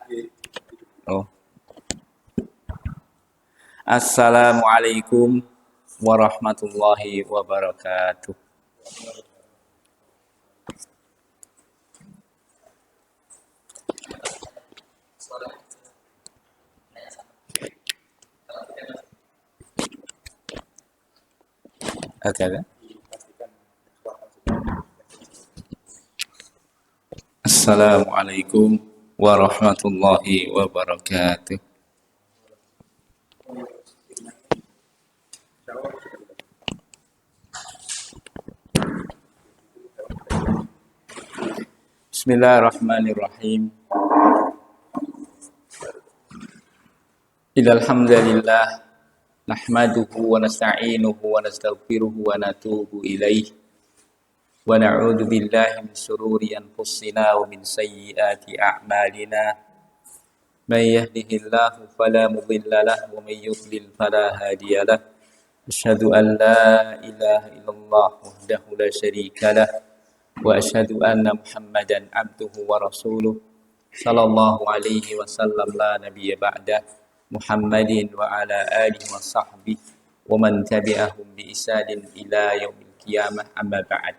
Oh. Assalamualaikum warahmatullahi wabarakatuh. Oke. Assalamualaikum warahmatullahi wabarakatuh. Bismillahirrahmanirrahim. Innal hamdalillah nahmaduhu wa nasta'inuhu wa nastaghfiruhu wa natubu ilaihi wa na'udzu billahi min shururi anfusina wa min sayyiati a'malina. May yahdihillahu fala mudilla lahu wa may yudlil fala hadiya lahu. Asyhadu an la ilaha illallah wahdahu la syarika lah wa asyhadu anna Muhammadan abduhu wa rasuluh sallallahu alaihi wasallam la nabiyya ba'dah Muhammadin wa ala alihi wa sahbihi wa man tabi'ahum bi ihsanin ila yaumil qiyamah amma ba'd.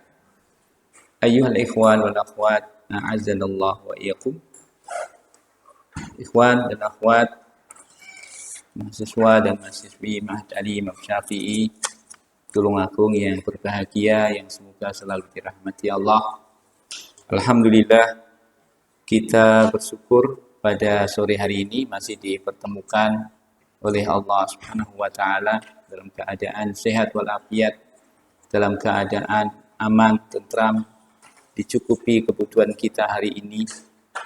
Ayyuhal ikhwan wal akhwat, a'azzanallahu wa iyyakum. Ikhwan dan akhwat, mahasiswa dan mahasiswi Ma'had Ali Imam Syafi'i Tulungagung yang berbahagia, yang semoga selalu dirahmati Allah. Alhamdulillah, kita bersyukur pada sore hari ini masih dipertemukan oleh Allah Subhanahu wa taala dalam keadaan sehat walafiat, dalam keadaan aman, tentram, dicukupi kebutuhan kita hari ini,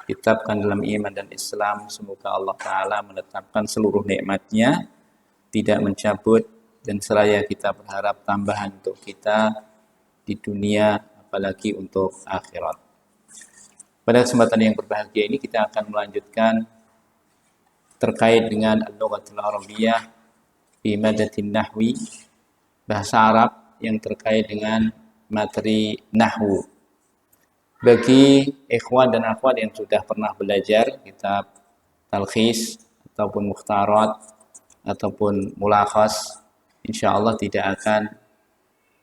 ditetapkan dalam iman dan Islam. Semoga Allah Ta'ala menetapkan seluruh nikmatnya, tidak mencabut, dan seraya kita berharap tambahan untuk kita di dunia, apalagi untuk akhirat. Pada kesempatan yang berbahagia ini kita akan melanjutkan terkait dengan al-lughatul arabiyyah fi madatin nahwi, bahasa Arab yang terkait dengan materi nahwu. Bagi ikhwan dan akhwat yang sudah pernah belajar kitab talkhis ataupun mukhtarat ataupun mulakhas, insyaallah tidak akan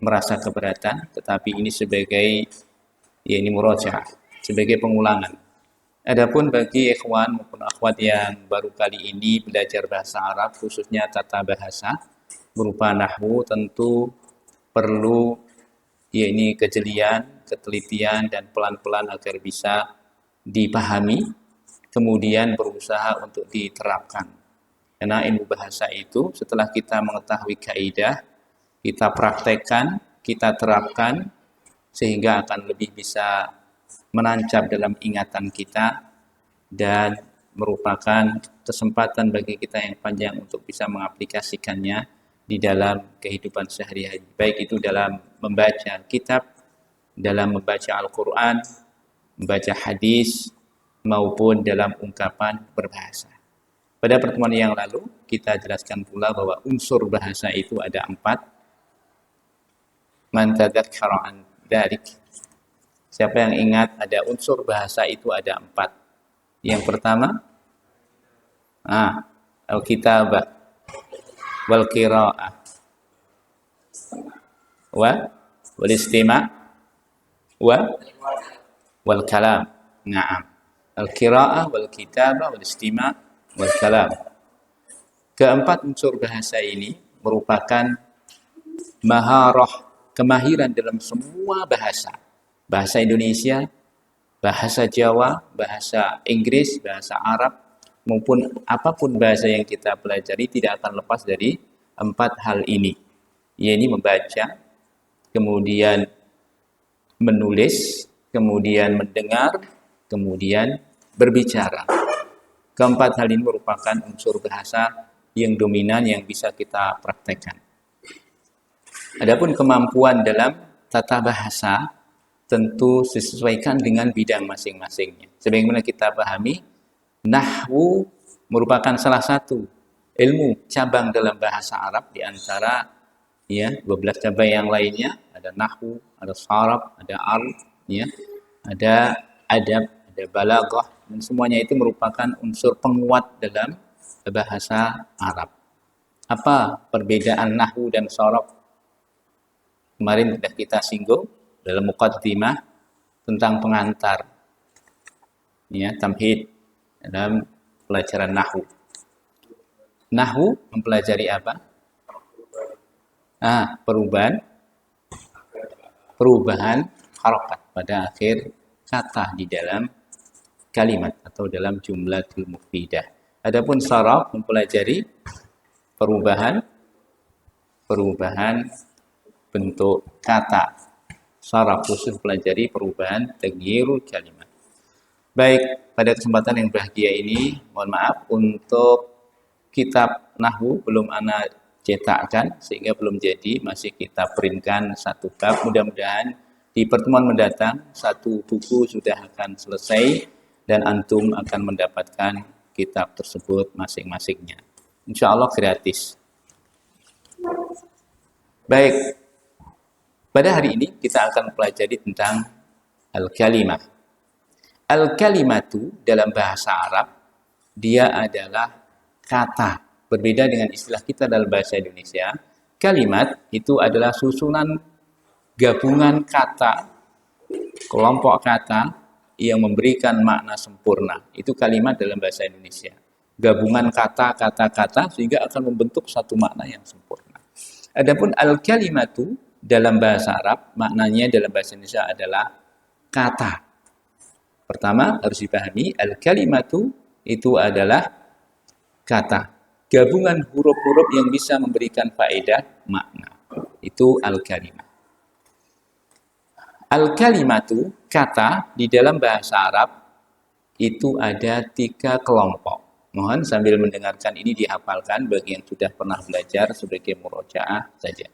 merasa keberatan, tetapi ini sebagai murajaah, sebagai pengulangan. Adapun bagi ikhwan maupun akhwat yang baru kali ini belajar bahasa Arab, khususnya tata bahasa berupa nahwu, tentu perlu kejelian, ketelitian, dan pelan-pelan agar bisa dipahami, kemudian berusaha untuk diterapkan. Karena ilmu bahasa itu setelah kita mengetahui kaidah, kita praktekkan, kita terapkan, sehingga akan lebih bisa menancap dalam ingatan kita dan merupakan kesempatan bagi kita yang panjang untuk bisa mengaplikasikannya di dalam kehidupan sehari-hari, baik itu dalam membaca kitab, dalam membaca Al-Quran, membaca hadis, maupun dalam ungkapan berbahasa. Pada pertemuan yang lalu, kita jelaskan pula bahwa unsur bahasa itu ada 4. Man tadzakkara an dzalik. Siapa yang ingat ada unsur bahasa itu ada 4. Yang pertama, al-kitabah wal qiraa'ah wal istima' wal kalam. Naam. Al-qiraa'ah wal kitabah wal istima' wal kalam. Keempat unsur bahasa ini merupakan maharah, kemahiran dalam semua bahasa. Bahasa Indonesia, bahasa Jawa, bahasa Inggris, bahasa Arab, maupun apapun bahasa yang kita pelajari tidak akan lepas dari 4 hal ini. Yaitu membaca, kemudian menulis, kemudian mendengar, kemudian berbicara. Keempat hal ini merupakan unsur bahasa yang dominan yang bisa kita praktekkan. Adapun kemampuan dalam tata bahasa tentu disesuaikan dengan bidang masing-masingnya. Sebagaimana kita pahami, nahwu merupakan salah satu ilmu cabang dalam bahasa Arab di antara 12 cabang yang lainnya. Ada nahwu, ada sharaf, ada arf, ada adab, ada balaghah, Dan semuanya itu merupakan unsur penguat dalam bahasa Arab. Apa perbedaan nahwu dan sorof? Kemarin sudah kita singgung dalam muqaddimah tentang pengantar, ya, tamhid dalam pelajaran nahwu. Nahwu mempelajari apa? Perubahan harokat pada akhir kata di dalam kalimat atau dalam jumlatul mufidah. Adapun sharaf mempelajari perubahan bentuk kata. Sharaf khusus pelajari perubahan taghyirul kalimat. Baik, pada kesempatan yang bahagia ini, mohon maaf untuk kitab nahwu belum ana cetakkan sehingga belum jadi, masih kita printkan satu bab. Mudah-mudahan di pertemuan mendatang satu buku sudah akan selesai dan antum akan mendapatkan kitab tersebut masing-masingnya. Insya Allah gratis. Baik, pada hari ini kita akan pelajari tentang al-kalimah. Al-kalimatu dalam bahasa Arab, dia adalah kata. Berbeda dengan istilah kita dalam bahasa Indonesia, kalimat itu adalah susunan gabungan kata, kelompok kata yang memberikan makna sempurna. Itu kalimat dalam bahasa Indonesia. Gabungan kata-kata sehingga akan membentuk satu makna yang sempurna. Adapun al-kalimatu dalam bahasa Arab, maknanya dalam bahasa Indonesia adalah kata. Pertama harus dipahami, al-kalimatu itu adalah kata. Gabungan huruf-huruf yang bisa memberikan faedah makna. Itu al-kalimah. Al-kalimatu, kata di dalam bahasa Arab itu ada 3 kelompok. Mohon sambil mendengarkan ini dihafalkan bagi yang sudah pernah belajar sebagai murojaah saja.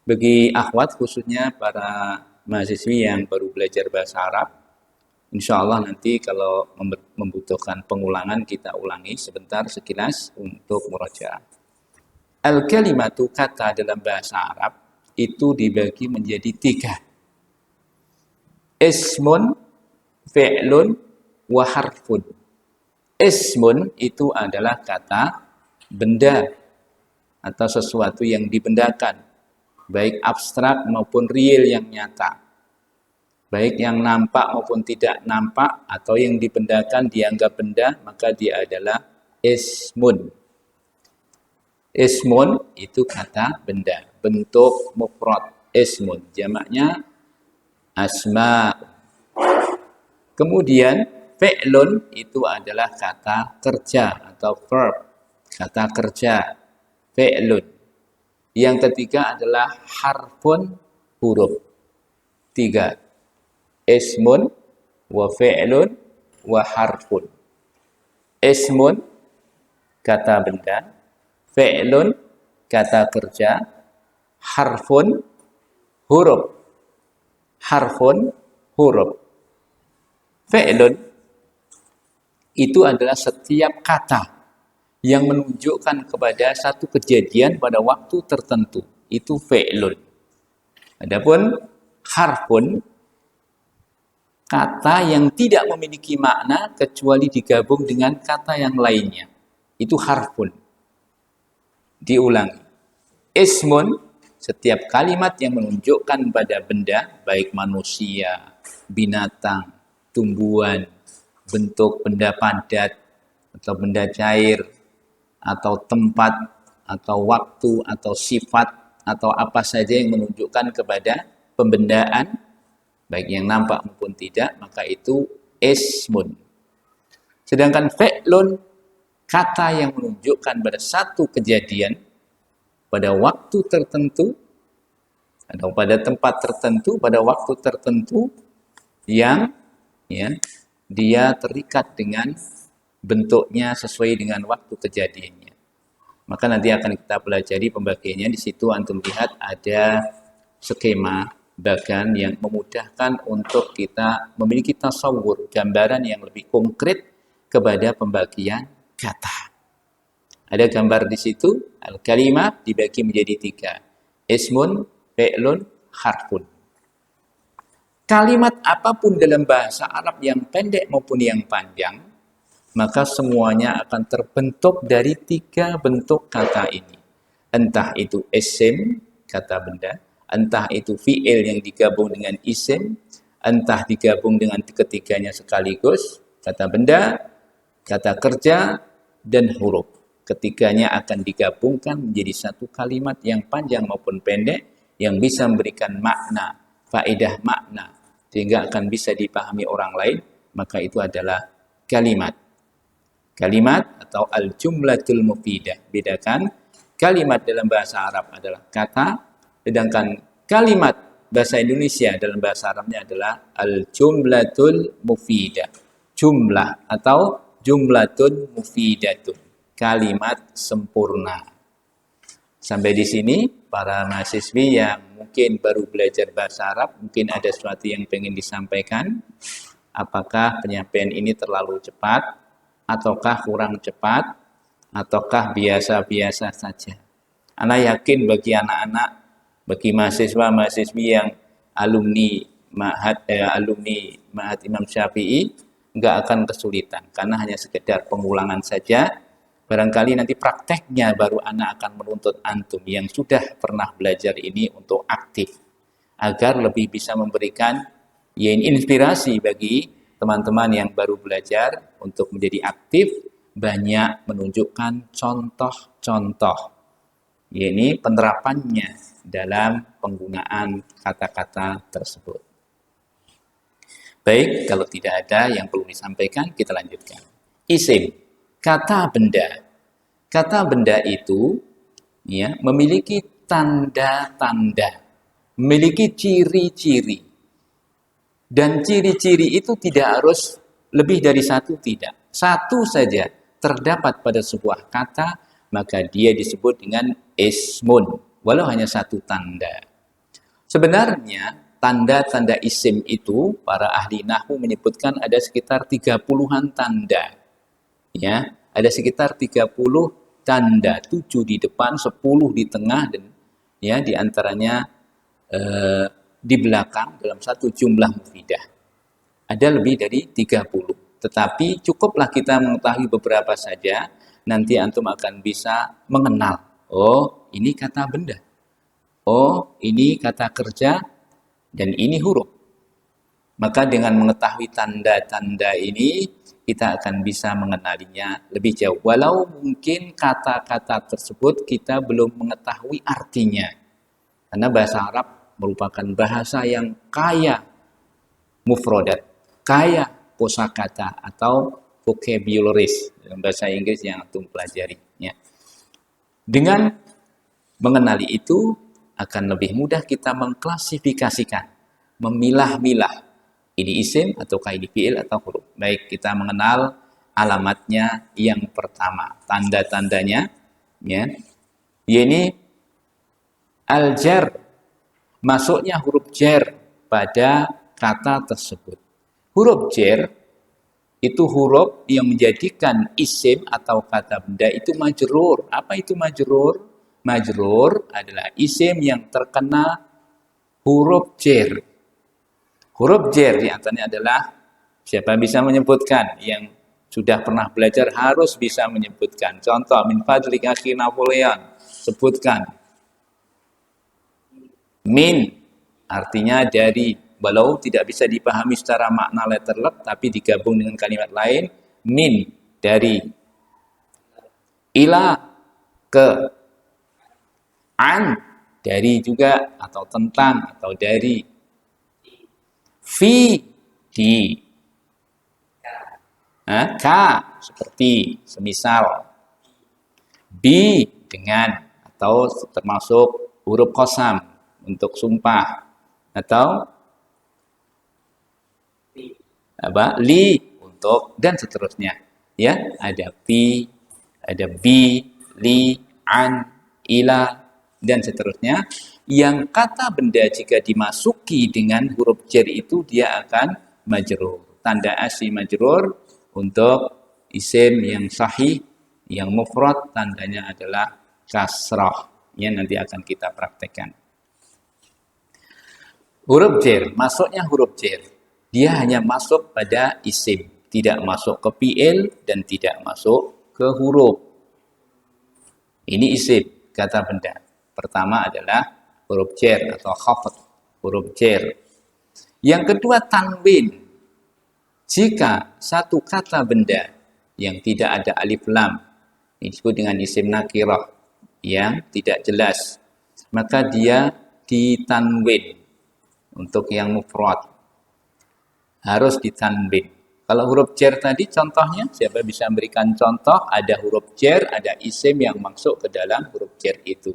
Bagi akhwat khususnya para mahasiswi yang baru belajar bahasa Arab, insya Allah nanti kalau membutuhkan pengulangan kita ulangi sebentar sekilas untuk murojaah. Al-kalimatu, kata dalam bahasa Arab itu dibagi menjadi 3. Ismun, fi'lun, wa harfun. Ismun itu adalah kata benda atau sesuatu yang dibendakan, baik abstrak maupun real yang nyata. Baik yang nampak maupun tidak nampak atau yang dibendakan dianggap benda, maka dia adalah ismun. Ismun itu kata benda, bentuk mufrad ismun, jamaknya asma. Kemudian fi'lun itu adalah kata kerja atau verb, kata kerja, fi'lun. Yang ketiga adalah harfun, huruf. 3. Ismun, wa fi'lun, wa harfun. Ismun, kata benda. Fi'lun, kata kerja. Harfun, huruf. Harfun, huruf. Fi'lun, itu adalah setiap kata yang menunjukkan kepada satu kejadian pada waktu tertentu. Itu fi'lun. Adapun harfun, kata yang tidak memiliki makna kecuali digabung dengan kata yang lainnya. Itu harfun. Diulangi. Ismun, setiap kalimat yang menunjukkan pada benda, baik manusia, binatang, tumbuhan, bentuk benda padat, atau benda cair, atau tempat, atau waktu, atau sifat, atau apa saja yang menunjukkan kepada pembendaan, baik yang nampak maupun tidak, maka itu ismun. Sedangkan fi'lun, kata yang menunjukkan pada satu kejadian, pada waktu tertentu, atau pada tempat tertentu, pada waktu tertentu, yang dia terikat dengan bentuknya sesuai dengan waktu kejadiannya. Maka nanti akan kita pelajari pembagiannya. Di situ antum lihat ada skema bagan yang memudahkan untuk kita memiliki tasawur, gambaran yang lebih konkret kepada pembagian kata. Ada gambar di situ, al-kalimah dibagi menjadi 3. Ismun, fi'lun, harfun. Kalimat apapun dalam bahasa Arab yang pendek maupun yang panjang, maka semuanya akan terbentuk dari 3 bentuk kata ini. Entah itu isim, kata benda, entah itu fi'il yang digabung dengan isim, entah digabung dengan ketiganya sekaligus, kata benda, kata kerja, dan huruf. Ketiganya akan digabungkan menjadi satu kalimat yang panjang maupun pendek, yang bisa memberikan makna, faedah makna, sehingga akan bisa dipahami orang lain, maka itu adalah kalimat. Kalimat atau al-jumlatul mufidah. Bedakan, kalimat dalam bahasa Arab adalah kata, sedangkan kalimat bahasa Indonesia dalam bahasa Arabnya adalah al-jumlatul mufidah. Jumlah atau jumlatun mufidatun. Kalimat sempurna. Sampai di sini, para mahasiswi yang mungkin baru belajar bahasa Arab, mungkin ada sesuatu yang ingin disampaikan. Apakah penyampaian ini terlalu cepat, ataukah kurang cepat, ataukah biasa-biasa saja? Ana yakin bagi anak-anak, bagi mahasiswa-mahasiswi yang alumni Ma'had Imam Syafi'i, nggak akan kesulitan, karena hanya sekedar pengulangan saja. Barangkali nanti prakteknya baru anak akan menuntut antum yang sudah pernah belajar ini untuk aktif, agar lebih bisa memberikan inspirasi bagi teman-teman yang baru belajar untuk menjadi aktif, banyak menunjukkan contoh-contoh, yakni penerapannya dalam penggunaan kata-kata tersebut. Baik, kalau tidak ada yang perlu disampaikan, kita lanjutkan. Isim, kata benda. Kata benda itu memiliki tanda-tanda, memiliki ciri-ciri. Dan ciri-ciri itu tidak harus lebih dari satu, tidak. Satu saja terdapat pada sebuah kata, maka dia disebut dengan ismun, walau hanya satu tanda. Sebenarnya, tanda-tanda isim itu, para ahli nahwu menyebutkan ada sekitar 30-an tanda. Ya, ada sekitar 30 tanda, 7 di depan, 10 di tengah, dan di antaranya di belakang dalam satu jumlah mufidah. Ada lebih dari 30. Tetapi cukuplah kita mengetahui beberapa saja, nanti antum akan bisa mengenal. Oh, ini kata benda. Oh, ini kata kerja, dan ini huruf. Maka dengan mengetahui tanda-tanda ini, kita akan bisa mengenalinya lebih jauh. Walau mungkin kata-kata tersebut kita belum mengetahui artinya. Karena bahasa Arab merupakan bahasa yang kaya mufrodat, kaya kosakata atau vocabularies dalam bahasa Inggris yang antum pelajari. Dengan mengenali itu, akan lebih mudah kita mengklasifikasikan, memilah-milah. Ini isim ataukah ini fi'il atau huruf. Baik, kita mengenal alamatnya yang pertama, tanda-tandanya, yakni al-jar, masuknya huruf jar pada kata tersebut. Huruf jar itu huruf yang menjadikan isim atau kata benda itu majrur. Apa itu majrur? Majrur adalah isim yang terkena huruf jar. Huruf jar di antaranya adalah, siapa bisa menyebutkan? Yang sudah pernah belajar harus bisa menyebutkan. Contoh, min fadlik akhi Napoleon, sebutkan. Min artinya dari, walau tidak bisa dipahami secara makna letterlet, tapi digabung dengan kalimat lain. Min dari, ila ke, an dari juga atau tentang atau dari, fi di, ka seperti semisal, bi dengan atau termasuk huruf qasam untuk sumpah, atau li untuk, dan seterusnya. Ada fi, ada bi, li, an, ila, dan seterusnya. Yang kata benda jika dimasuki dengan huruf jar itu dia akan majrur. Tanda asli majrur untuk isim yang sahih, yang mufrad, tandanya adalah kasrah. Nanti akan kita praktekkan. Huruf jar, masuknya huruf jar, dia hanya masuk pada isim, tidak masuk ke fi'il dan tidak masuk ke huruf. Ini isim, kata benda. Pertama adalah huruf jar atau khafd, huruf jar. Yang kedua tanwin. Jika satu kata benda yang tidak ada alif lam, disebut dengan isim nakirah yang tidak jelas, maka dia ditanwin. Untuk yang mufrad harus ditanwin. Kalau huruf jar tadi contohnya, siapa bisa memberikan contoh? Ada huruf jar, ada isim yang masuk ke dalam huruf jar itu.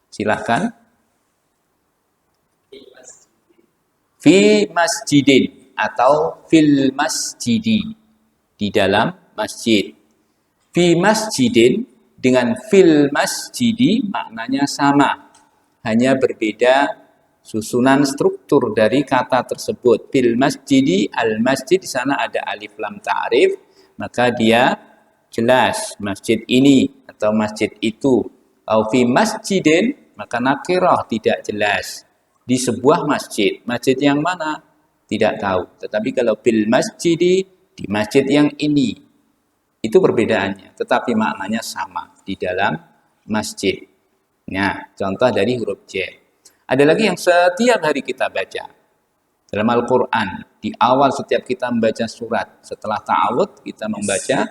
Silahkan. Fi masjidin atau fil masjidi, di dalam masjid. Fi masjidin dengan fil masjidi maknanya sama, hanya berbeda susunan struktur dari kata tersebut. Fil masjidi, al masjid, di sana ada alif lam ta'rif, maka dia jelas masjid ini atau masjid itu. Au fi masjidin, maka nakirah tidak jelas. Di sebuah masjid. Masjid yang mana? Tidak tahu. Tetapi kalau fil masjidi, di masjid yang ini, itu perbedaannya. Tetapi maknanya sama di dalam masjid. Nah, contoh dari huruf jar. Ada lagi yang setiap hari kita baca. Dalam Al-Quran, di awal setiap kita membaca surat, setelah ta'awud, kita membaca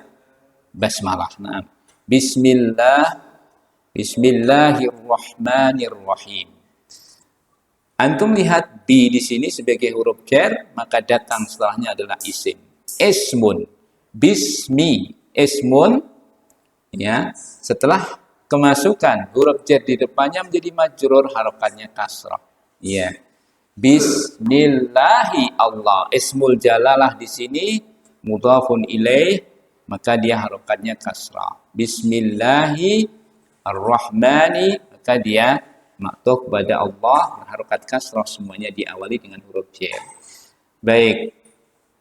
basmalah. Nah, Bismillahirrahmanirrahim. Antum lihat bi di sini sebagai huruf jar, maka datang setelahnya adalah isim. Ismun, bismi, ismun, ya. Setelah kemasukan huruf jar di depannya menjadi majrur, harokatnya kasrah. Ya. Bismillahi Allah. Ismul jalalah di sini mudhafun ilaih, maka dia harokatnya kasrah. Bismillahi ar-Rahmani, maka dia maktub pada Allah, harokat kasrah, semuanya diawali dengan huruf jar. Baik,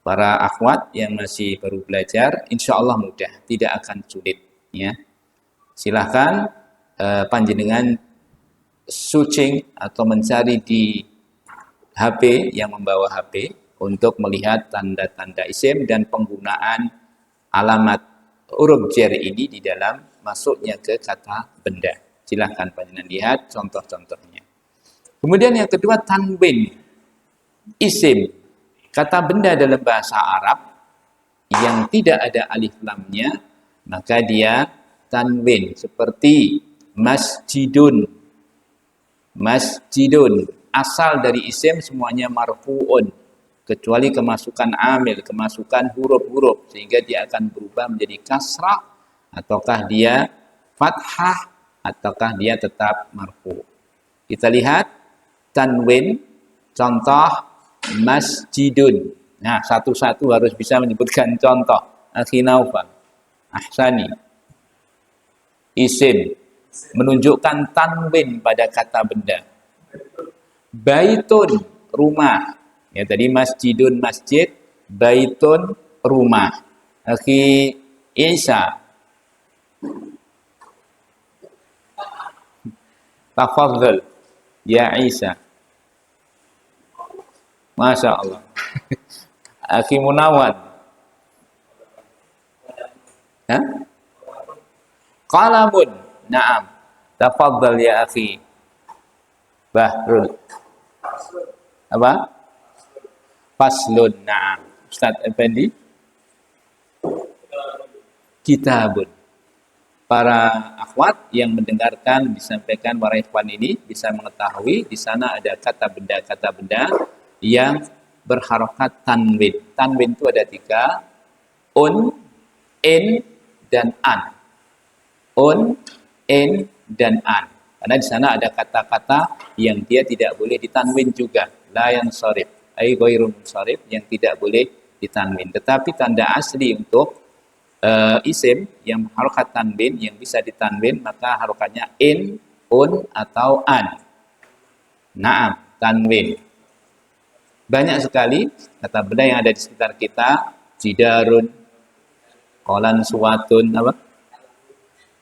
para akhwat yang masih baru belajar, insya Allah mudah, tidak akan sulit. Ya, silahkan panjenengan searching atau mencari di HP yang membawa HP untuk melihat tanda-tanda isim dan penggunaan alamat huruf jar ini di dalam masuknya ke kata benda. Silahkan panjenengan lihat contoh-contohnya. Kemudian yang kedua, tanwin. Isim, kata benda dalam bahasa Arab yang tidak ada alif lamnya, maka dia tanwin. Seperti masjidun. Masjidun. Asal dari isim semuanya marfu'un. Kecuali kemasukan amil, kemasukan huruf-huruf. Sehingga dia akan berubah menjadi kasrah, ataukah dia fathah, ataukah dia tetap marfu. Kita lihat tanwin, contoh masjidun. Nah, satu-satu harus bisa menyebutkan contoh. Akhi Naufal, ahsani. Isim menunjukkan tanwin pada kata benda. Baitun, rumah. Ya, tadi masjidun masjid, baitun rumah. Akhi Isa, tafadhal ya Isa. Masya Allah. Akhi Munawad. Hah? Qalamun. Naam. Tafadhal ya akhi. Bahrul. Apa? Faslun. Naam. Ustaz Effendi. Kitabun. Para akhwat yang mendengarkan disampaikan para ikhwan ini bisa mengetahui di sana ada kata benda yang berharokat tanwin. Tanwin itu ada 3, in, dan an. In, dan an. Karena di sana ada kata-kata yang dia tidak boleh ditanwin juga. La yansharif, ai ghairu munsharif, yang tidak boleh ditanwin. Tetapi tanda asli untuk isim yang harokat tanwin, yang bisa ditanwin, maka harokatnya in, atau an. Naam, tanwin. Banyak sekali kata benda yang ada di sekitar kita. Jidarun, kolan suwatun, apa?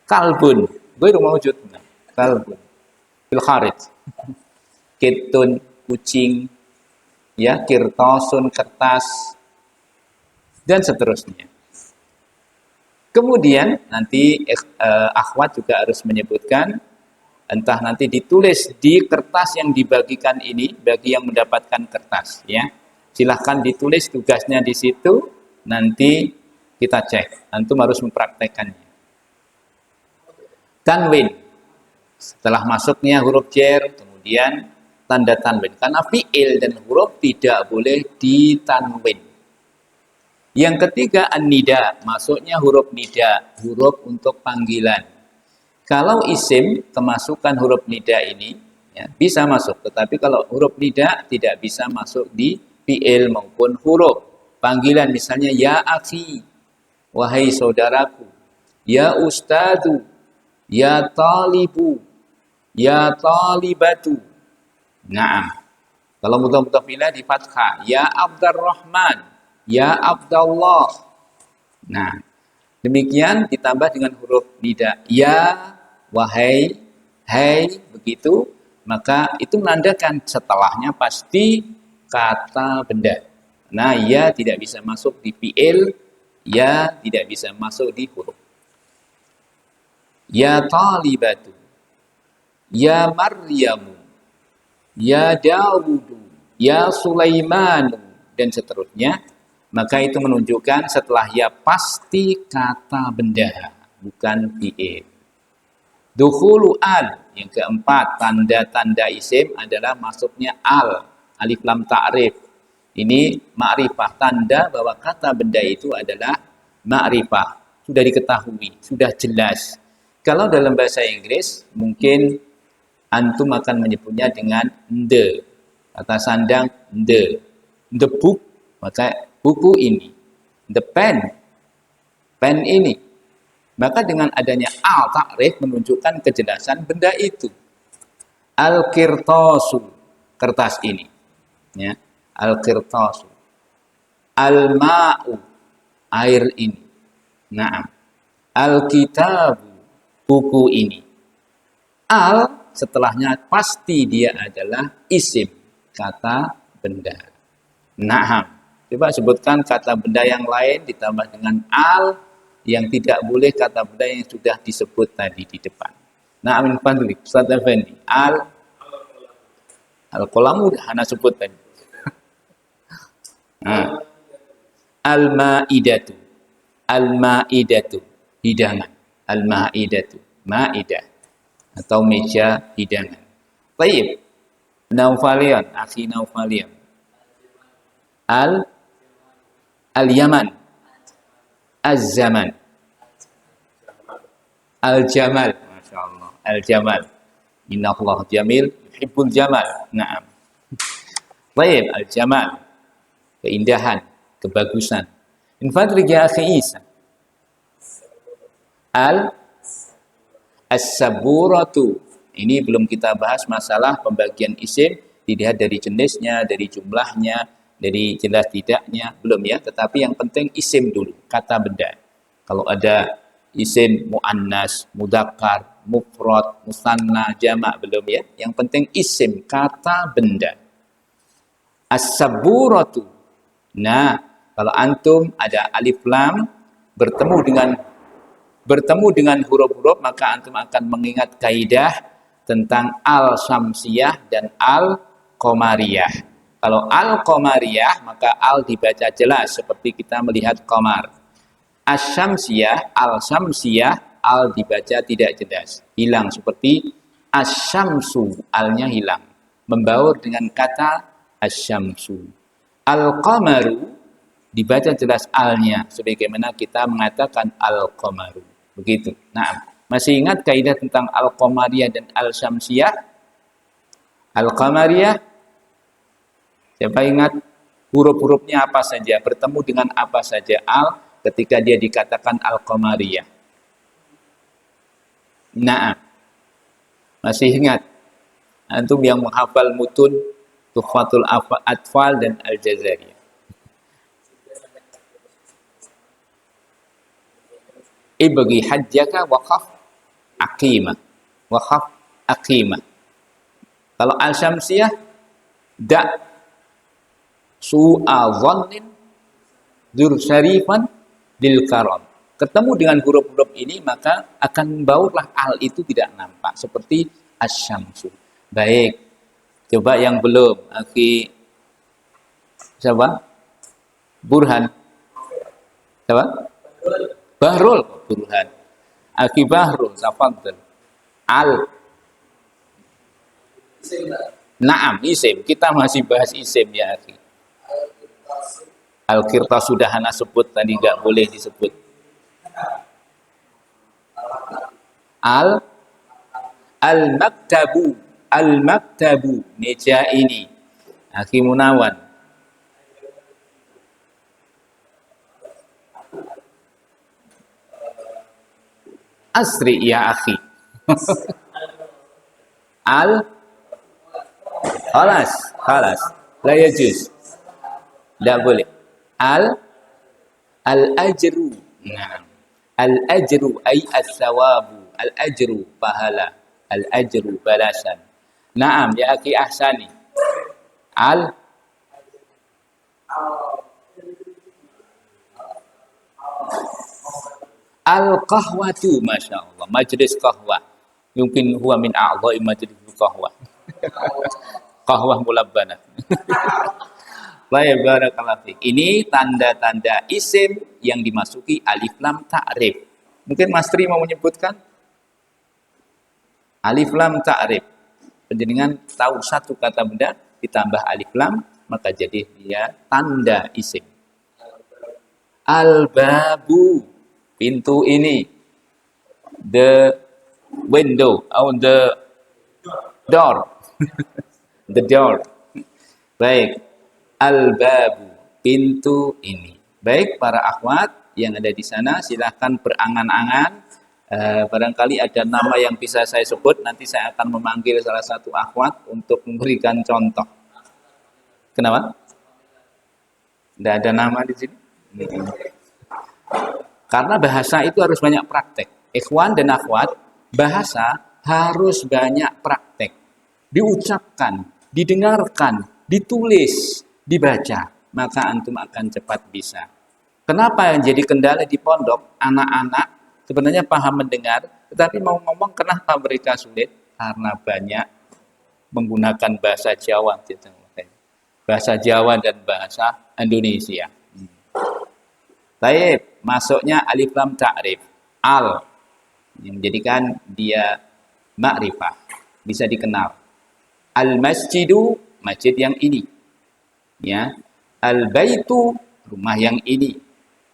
Kalbun, gue rumah wujud. Kalbun, fil kharij. Kitun, kucing, ya, kirtosun, kertas. dan seterusnya. Kemudian nanti akhwat juga harus menyebutkan, entah nanti ditulis di kertas yang dibagikan ini bagi yang mendapatkan kertas, ya. Silahkan ditulis tugasnya di situ, nanti kita cek. Antum harus mempraktekannya. Tanwin, setelah masuknya huruf jar, kemudian tanda tanwin. Karena fi'il dan huruf tidak boleh ditanwin. Yang ketiga, an-nida, masuknya huruf nida, huruf untuk panggilan. Kalau isim, kemasukan huruf nida ini ya, bisa masuk. Tetapi kalau huruf nida tidak bisa masuk di fi'il maupun huruf. Panggilan misalnya, ya akhi, wahai saudaraku. Ya ustadu, ya talibu, ya talibatu. Naam. Kalau mudhaf ilaih di fathah, ya Abdurrahman, ya Abdullah. Nah, demikian ditambah dengan huruf nida. Ya, wahai, hai, begitu. Maka itu menandakan setelahnya pasti kata benda. Nah, ya tidak bisa masuk di fi'il, ya tidak bisa masuk di huruf. Ya talibatu, ya Maryamu, ya Dawudu, ya Sulaimanu, dan seterusnya. Maka itu menunjukkan setelah ya pasti kata benda, bukan fi'il. Dukhulu al, yang keempat, tanda-tanda isim adalah masuknya al, alif lam ta'rif. Ini ma'rifah, tanda bahwa kata benda itu adalah ma'rifah. Sudah diketahui, sudah jelas. Kalau dalam bahasa Inggris, mungkin antum akan menyebutnya dengan the. Kata sandang, the. The book, maka buku ini. The pen, pen ini. Maka dengan adanya al ta'rif menunjukkan kejelasan benda itu. Al-qirtasu, kertas ini. Ya. Al-qirtasu. Al-ma'u, air ini. Naam. Al-kitabu, buku ini. Al, setelahnya pasti dia adalah isim, kata benda. Naam. Coba sebutkan kata benda yang lain ditambah dengan al, yang tidak boleh kata benda yang sudah disebut tadi di depan. Nah, amin fadli, Ustaz Effendi. Al-qalam udah ana sebut tadi. Nah. Al-ma'idatu. Al-ma'idatu, hidangan. Al-ma'idatu, ma'idah atau meja hidangan. Baik. Naufalian, akhi Naufalian. Al-Yaman. Az-zaman. Al-jamal. Masya Allah. Al-jamal. Inna Allah jamil. Yuhibbul jamal. Naam. Baik. Al-jamal. Keindahan. Kebagusan. Infadri ya akhi Isa. As-saburatu. Ini belum kita bahas masalah pembagian isim. Dilihat dari jenisnya, dari jumlahnya, dari jelas tidaknya, belum ya. Tetapi yang penting isim dulu, kata benda. Kalau ada isim mu'annas, mudzakkar, mufrad, musanna, jamak, belum ya. Yang penting isim, kata benda. As-saburatu. Nah, kalau antum ada alif lam bertemu dengan huruf-huruf, maka antum akan mengingat kaidah tentang al-syamsiyah dan al-qamariyah. Kalau al-qamariyah, maka al dibaca jelas seperti kita melihat qamar. Asy-syamsiyah, al-syamsiyah, al dibaca tidak jelas, hilang seperti asy-syamsu, alnya hilang. Membaur dengan kata asy-syamsu. Al-qamaru dibaca jelas alnya sebagaimana kita mengatakan al-qamaru. Begitu. Nah, masih ingat kaidah tentang al-qamariyah dan al-syamsiyah? Al-qamariyah, siapa ingat huruf-hurufnya apa saja, bertemu dengan apa saja al ketika dia dikatakan al-qamariyah? Nah, masih ingat? Antum yang menghafal mutun Tuhfatul Atfal dan Al-Jazariyah. Ibghi hajjaka waqaf aqimah. Waqaf aqimah. Kalau Al-Syamsiyah, da' su'a dhannin Zur syarifan lil karam. Ketemu dengan huruf-huruf ini maka akan baulah al itu tidak nampak seperti asyamsu. Baik. Coba yang belum, akhi siapa? Burhan. Siapa? Bahrul Burhan. Akhi Bahrul, tafadhal. Al. Naam, isim. Kita masih bahas isim ya, akhi. Al-Qirtas sudah ana sebut tadi, enggak boleh disebut. Al-Maktabu. Al-Maktabu. Meja ini. Akhi Munawan. Asri ya akhi. Khalas. La yajuz. Tidak boleh. Al-ajru. Nah. Al-ajru ay as-sawabu. Al-ajru pahala. Al-ajru balasan. Naam ya akhi ahsani. Al-qahwatu, masya Allah, majlis qahwah. Mungkin huwa min a'dha'i majlis qahwah. Qahwah mulabbanah. Baik, barakallahu fiik. Ini tanda-tanda isim yang dimasuki alif lam ta'rif. Mungkin Mas Tri mau menyebutkan alif lam ta'rif. Penjenengan tahu satu kata benda ditambah alif lam maka jadi dia tanda isim. Al-babu, pintu ini. The window atau the door. The door. Baik. Al-babu, pintu ini. Baik para akhwat yang ada di sana silahkan berangan-angan. Barangkali ada nama yang bisa saya sebut, nanti saya akan memanggil salah satu akhwat untuk memberikan contoh. Kenapa? Tidak ada nama di sini. Karena bahasa itu harus banyak praktek. Ikhwan dan akhwat, bahasa harus banyak praktek. Diucapkan, didengarkan, ditulis, dibaca. Maka antum akan cepat bisa. Kenapa yang jadi kendala di pondok? Anak-anak sebenarnya paham mendengar, tetapi mau ngomong kenapa mereka sulit? Karena banyak menggunakan bahasa Jawa. Bahasa Jawa dan bahasa Indonesia. Baik, masuknya alif lam ta'rif. Al yang menjadikan dia ma'rifah, bisa dikenal. Al-masjidu, masjid yang ini. Ya. Al-baitu, rumah yang ini.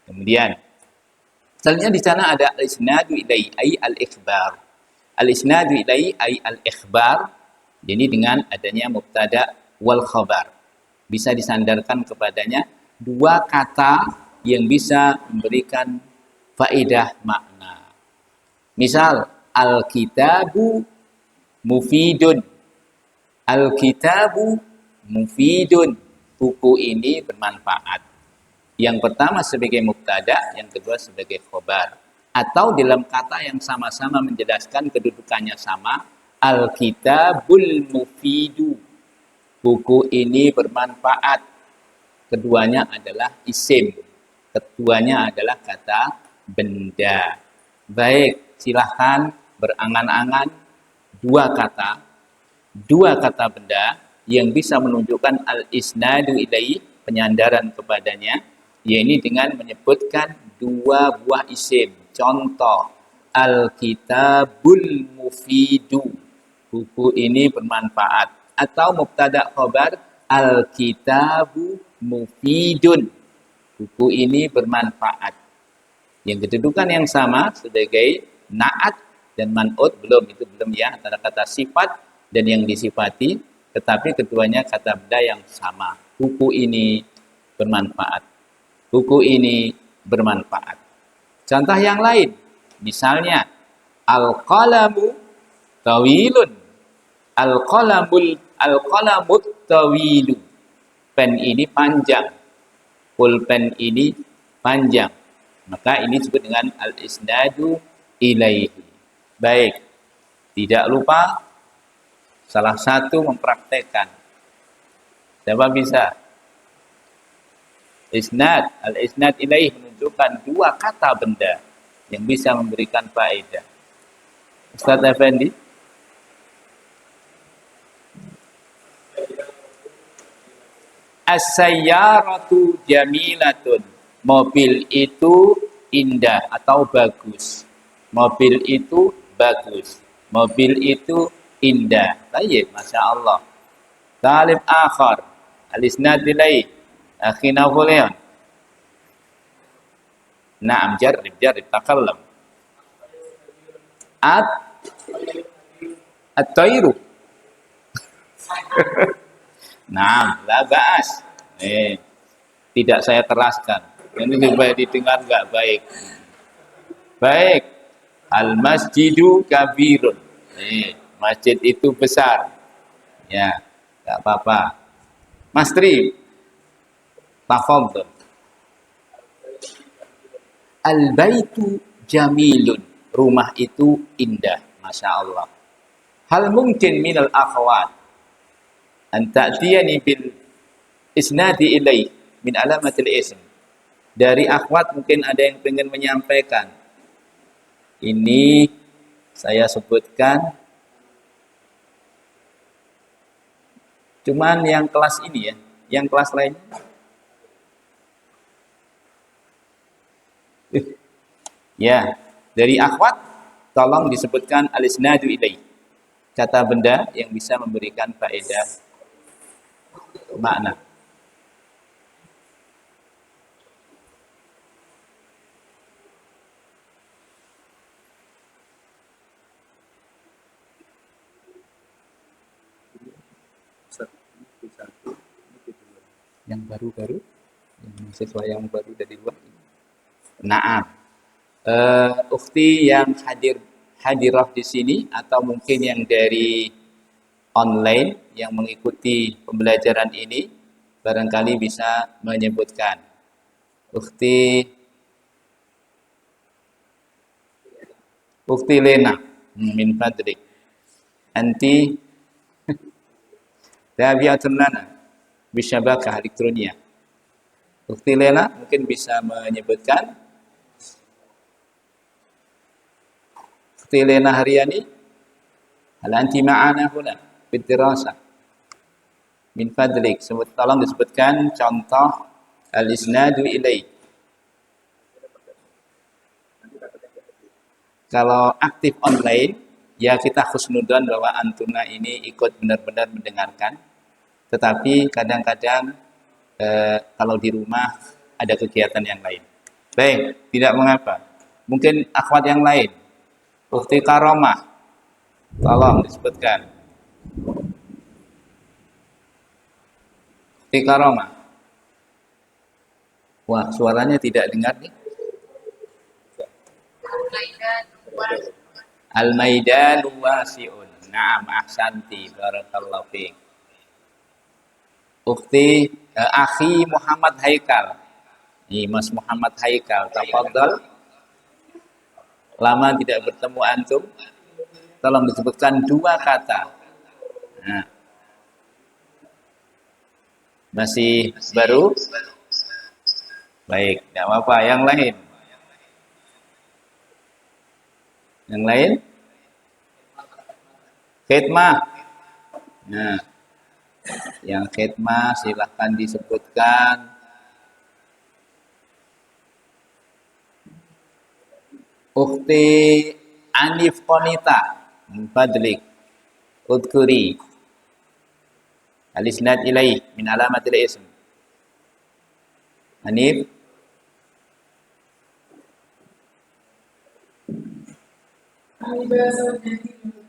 Kemudian selanjutnya di sana ada al-isnadu ilai ai al-ikhbar. Al-isnadu ilai ai al-ikhbar. Jadi dengan adanya mubtada wal khabar. Bisa disandarkan kepadanya dua kata yang bisa memberikan faedah makna. Misal, al-kitabu mufidun. Al-kitabu mufidun. Buku ini bermanfaat. Yang pertama sebagai mubtada, yang kedua sebagai khobar. Atau dalam kata yang sama-sama menjelaskan kedudukannya sama, al-kitabul mufidu. Buku ini bermanfaat. Keduanya adalah isim. Keduanya adalah kata benda. Baik, silahkan berangan-angan dua kata benda yang bisa menunjukkan al-isnadu ilaihi, penyandaran kepadanya, yaitu dengan menyebutkan dua buah isim. Contoh, al-kitabul mufidu. Buku ini bermanfaat. Atau mubtada khobar, al-kitabu mufidun. Buku ini bermanfaat. Yang kedudukan yang sama sebagai na'at dan man'ut, belum ya, antara kata sifat dan yang disifati, tetapi keduanya kata benda yang sama. Buku ini bermanfaat. Buku ini bermanfaat. Contoh yang lain, misalnya al-qalamu tawilun. Al-qalamut tawilu. Pen ini panjang. Pulpen ini panjang. Maka ini disebut dengan al-isnadu ilaihi. Baik. Tidak lupa salah satu mempraktekkan. Siapa bisa? Isnad, al-isnad ilaih menunjukkan dua kata benda yang bisa memberikan faedah. Ustaz Effendi? As-sayyaratu jamilatun. Mobil itu indah atau bagus. Mobil itu bagus. Mobil itu indah. Baik, Masya Allah. Talib akhar. Al-isnad ilaih. Akhi Napoleon. Naam, jarib, takallam. At-tayru. Naam, la ba'as. Tidak saya teraskan. Ini supaya didengar enggak baik. Baik. Al-masjidu kabirun. Masjid itu besar. Ya, enggak apa-apa. Mas Tri, tafadhol. Al-baitu jamilun. Rumah itu indah. Masya Allah. Hal mungkin minal akhwat an ta'tiyani bil isnadi ilaih min alamatil ism. Dari akhwat mungkin ada yang ingin menyampaikan. Ini saya sebutkan cuman yang kelas ini ya, yang kelas lainnya. Ya, dari akhwat tolong disebutkan al-isnadu ilaih. Kata benda yang bisa memberikan faedah makna. Yang baru-baru, yang mahasiswa yang baru dari luar. Naam. Ukhti yang hadirah di sini atau mungkin yang dari online yang mengikuti pembelajaran ini barangkali bisa menyebutkan. Ukhti Lena min fadlik. Anti tabi'atun lana bisyabakah elektronia. Ukhti Lena mungkin bisa menyebutkan. Ukhti Lena Haryani, hal anti ma'ana huna fid dirasah min fadlik. Tolong disebutkan contoh al-isnadu ilaih. Kalau aktif online, ya kita husnudzon bahwa antuna ini ikut benar-benar mendengarkan. Tetapi kadang-kadang kalau di rumah ada kegiatan yang lain. Baik, tidak mengapa. Mungkin akhwat yang lain. Ukhti Karomah, tolong disebutkan. Ukhti Karomah. Wah, suaranya tidak dengar nih. Al-maidanu wasi'un. Naam, ahsanti, barakallahu fiik. Ukhti akhi Muhammad Haikal. Ini Mas Muhammad Haikal, tafadhal. Lama tidak bertemu antum. Tolong disebutkan dua kata. Nah. Masih baru? Baik, tidak apa-apa. Yang lain? Yang lain? Khidmah. Nah, yang khidmah silahkan disebutkan. Ukhti Anif Qonita, fadlik, udhkuri al-isnad ilaih min alamatil ism. Anif.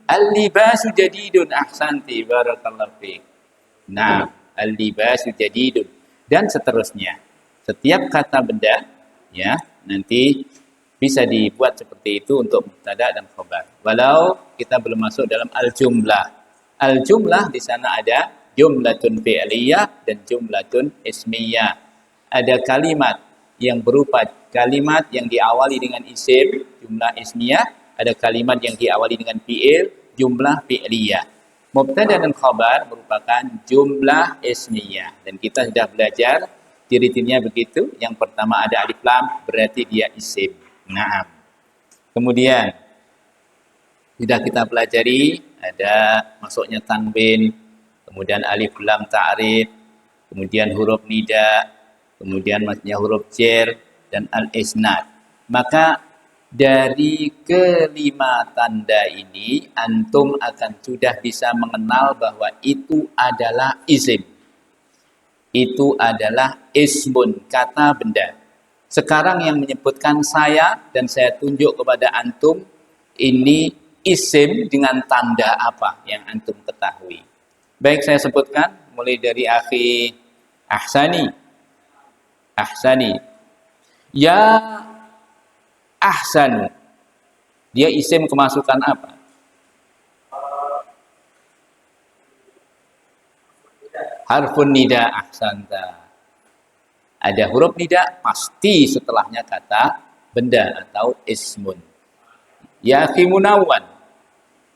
Al-libasu jadidun, ahsanti, barakallahu fiik. Nah, al-libasu jadidun dan seterusnya. Setiap kata benda ya nanti bisa dibuat seperti itu untuk mubtada dan khabar. Walau kita belum masuk dalam al-jumlah. Al-jumlah di sana ada jumlatun fi'liyah dan jumlatun ismiyah. Ada kalimat yang berupa kalimat yang diawali dengan isim, jumlah ismiyah. Ada kalimat yang diawali dengan fi'il, jumlah fi'liyah. Mubtada dan khabar merupakan jumlah ismiyah. Dan kita sudah belajar ciri-cirinya begitu. Yang pertama ada alif lam, berarti dia isim. Naam. Kemudian sudah kita pelajari ada masuknya tanwin, kemudian alif lam ta'rif, kemudian huruf nida, kemudian masuknya huruf jar dan al-isnad. Maka dari kelima tanda ini antum akan sudah bisa mengenal bahwa itu adalah isim. Itu adalah ismun, kata benda. Sekarang yang menyebutkan saya dan saya tunjuk kepada antum, ini isim dengan tanda apa yang antum ketahui. Baik, saya sebutkan mulai dari akhi Ahsani. Ahsani. Ya Ahsanu. Dia isim kemasukan apa? Harfun nida ahsanta. Ada huruf nida, pasti setelahnya kata benda atau ismun. Ya akhi Munawwan.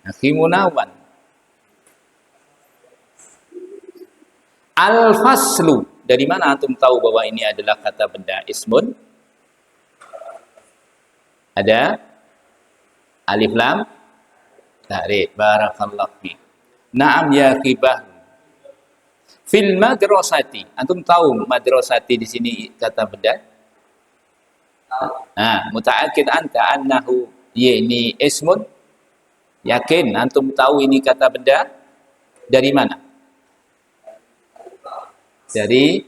Akhi Munawwan. Al-faslu. Dari mana antum tahu bahwa ini adalah kata benda ismun? Ada alif lam ta'rif. Barakallahu fi. Na'am ya khibah. Fil madrasati. Antum tahu madrasati di sini kata benda? Nah, muta'akkid anta annahu ini ismun? Yakin antum tahu ini kata benda? Dari mana? Dari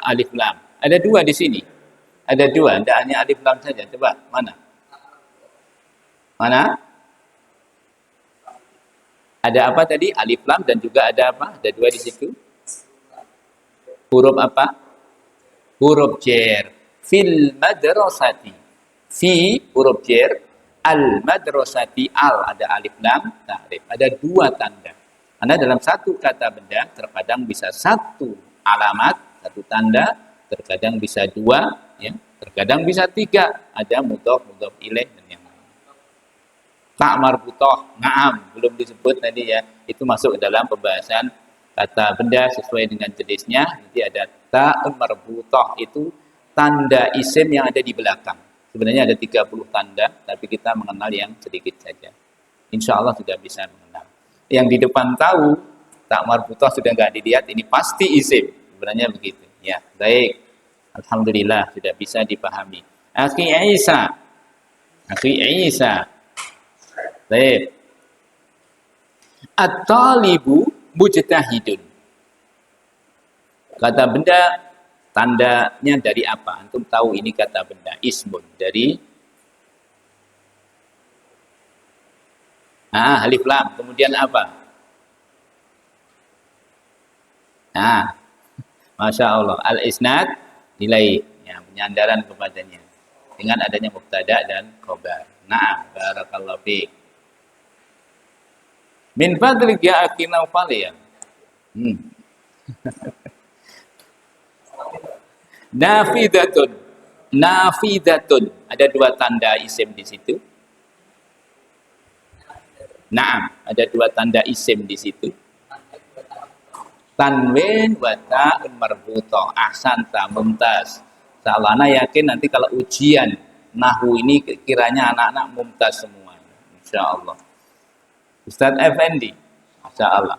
alif lam. Ada dua di sini. Ada dua, tidak hanya alif lam saja. Coba, mana? Mana? Ada apa tadi? Alif lam dan juga ada apa? Ada dua di situ. Huruf apa? Huruf jar. Fil madrasati. Fi huruf jar. Al madrasati. Al ada alif lam ta'rif. Ada dua tanda. Karena dalam satu kata benda terkadang bisa satu alamat, satu tanda, terkadang bisa dua, ya, terkadang bisa tiga. Ada mudhof, mudhof ilaih dan yang lain. Tak marbutoh, naam, belum disebut tadi ya. Itu masuk ke dalam pembahasan kata benda sesuai dengan jenisnya. Nanti ada tak marbutoh, itu tanda isim yang ada di belakang. Sebenarnya ada 30 tanda, tapi kita mengenal yang sedikit saja. Insya Allah sudah bisa mengenal. Yang di depan tahu, tak marbutoh sudah nggak dilihat, ini pasti isim. Sebenarnya begitu. Ya, baik. Alhamdulillah sudah bisa dipahami. Akhi Isa. Akhi Isa. Baik. At-talibu mujtahidun. Kata benda tandanya dari apa? Antum tahu ini kata benda ismun dari alif lam. Kemudian apa? Masya Allah. Al-isnad nilai ya, penyandaran kepadanya dengan adanya mubtada dan khobar. Na'am, barakallahu fiik. Min fadlik ya akhi Naufal ya. Nafidatun. Nafidatun. Ada dua tanda isim di situ. Naam, ada dua tanda isim di situ. Tanwin wa ta'un marbutoh. Ahsanta, mumtaz. Salana yakin nanti kalau ujian nahwu ini kiranya anak-anak mumtaz semua. Insyaallah. Ustaz Effendi, Masya Allah.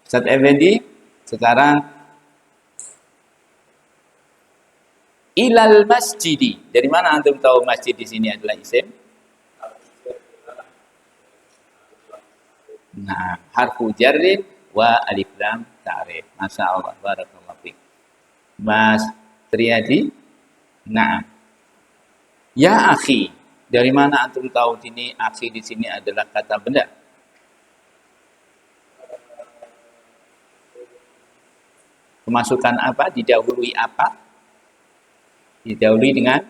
Ustaz Effendi, sekarang ilal masjidi. Dari mana antum tahu masjid di sini adalah isim? Nah, harfu jarrin wa alif lam ta'rif. Masya Allah, barakallahu fiik. Mas Triadi, nah, ya akhi. Dari mana antum tahu ini akhi di sini adalah kata benda? Kemasukan apa? Didahului apa? Didahului dengan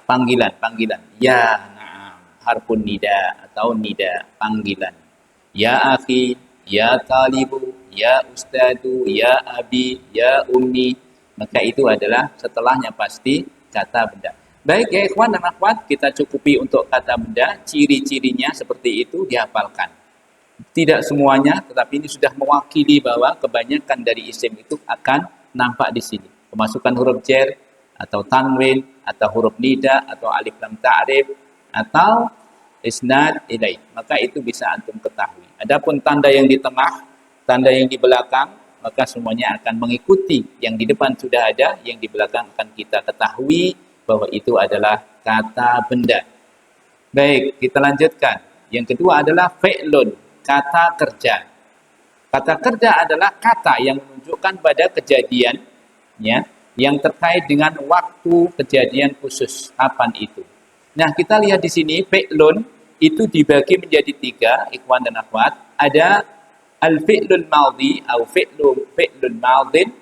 panggilan, panggilan. Ya, na'am, harfun nida atau nida, panggilan. Ya akhi, ya talibu, ya ustadu, ya abi, ya ummi. Maka itu adalah setelahnya pasti kata benda. Baik ya ikhwan dan akhwat, kita cukupi untuk kata benda, ciri-cirinya seperti itu dihafalkan. Tidak semuanya, tetapi ini sudah mewakili bahwa kebanyakan dari isim itu akan nampak di sini. Pemasukan huruf jar atau tanwin atau huruf nida atau alif lam ta'rif atau isnad ilaih. Maka itu bisa antum ketahui. Adapun tanda yang di tengah, tanda yang di belakang, maka semuanya akan mengikuti. Yang di depan sudah ada, yang di belakang akan kita ketahui bahwa itu adalah kata benda. Baik, kita lanjutkan. Yang kedua adalah fi'lun. Kata kerja. Kata kerja adalah kata yang menunjukkan pada kejadian ya, yang terkait dengan waktu kejadian khusus. Kapan itu? Nah, kita lihat di sini fi'lun itu dibagi menjadi 3, ikhwan dan akhwat. Ada al-fi'lul madhi atau fi'lul madhin,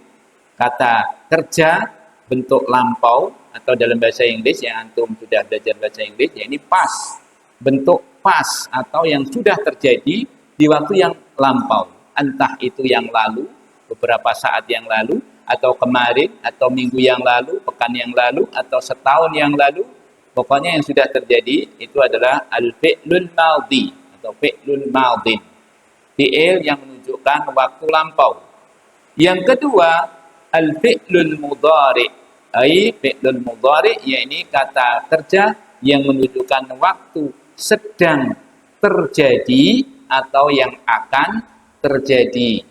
kata kerja bentuk lampau atau dalam bahasa Inggris yang antum sudah belajar bahasa Inggris, ya ini past, bentuk past atau yang sudah terjadi di waktu yang lampau, entah itu yang lalu, beberapa saat yang lalu, atau kemarin, atau minggu yang lalu, pekan yang lalu, atau setahun yang lalu. Pokoknya yang sudah terjadi itu adalah al-fi'lul madhi atau fi'lul madhin, fi'il yang menunjukkan waktu lampau. Yang kedua, al-fi'lul mudhari, fi'lul mudhari, yaitu kata kerja yang menunjukkan waktu sedang terjadi atau yang akan terjadi.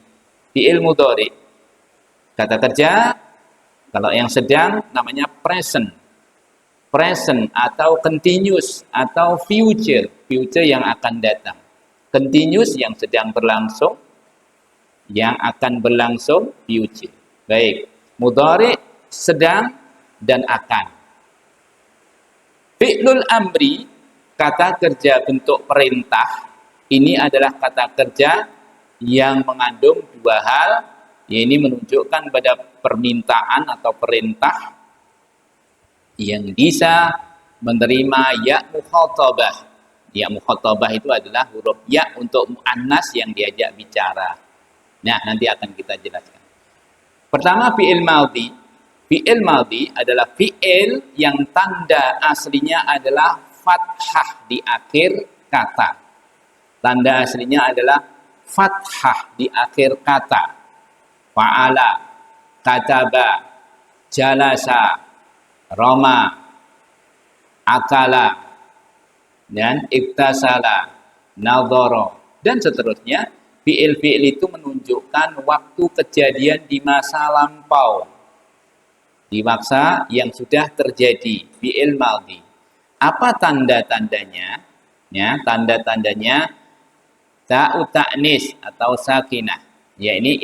Fi'il mudhari. Kata kerja, kalau yang sedang namanya present. Present atau continuous atau future. Future yang akan datang. Continuous yang sedang berlangsung. Yang akan berlangsung future. Baik. Mudhari sedang dan akan. Fi'lul amri, kata kerja bentuk perintah. Ini adalah kata kerja yang mengandung 2 hal, yaitu menunjukkan pada permintaan atau perintah yang bisa menerima ya mukhatabah. Ya mukhatabah itu adalah huruf ya untuk muannas yang diajak bicara. Nah, nanti akan kita jelaskan. Pertama, fi'il madhi. Fi'il madhi adalah fi'il yang tanda aslinya adalah fathah di akhir kata. Tanda aslinya adalah fathah di akhir kata. Fa'ala, kataba, jalasa, roma, akala, dan iktasala, nadhara, dan seterusnya. Fi'il-fi'il itu menunjukkan waktu kejadian di masa lampau. Di masa yang sudah terjadi. Fi'il madhi. Apa tanda-tandanya? Ya, tanda-tandanya ta'u ta'nis atau sakinah, yakni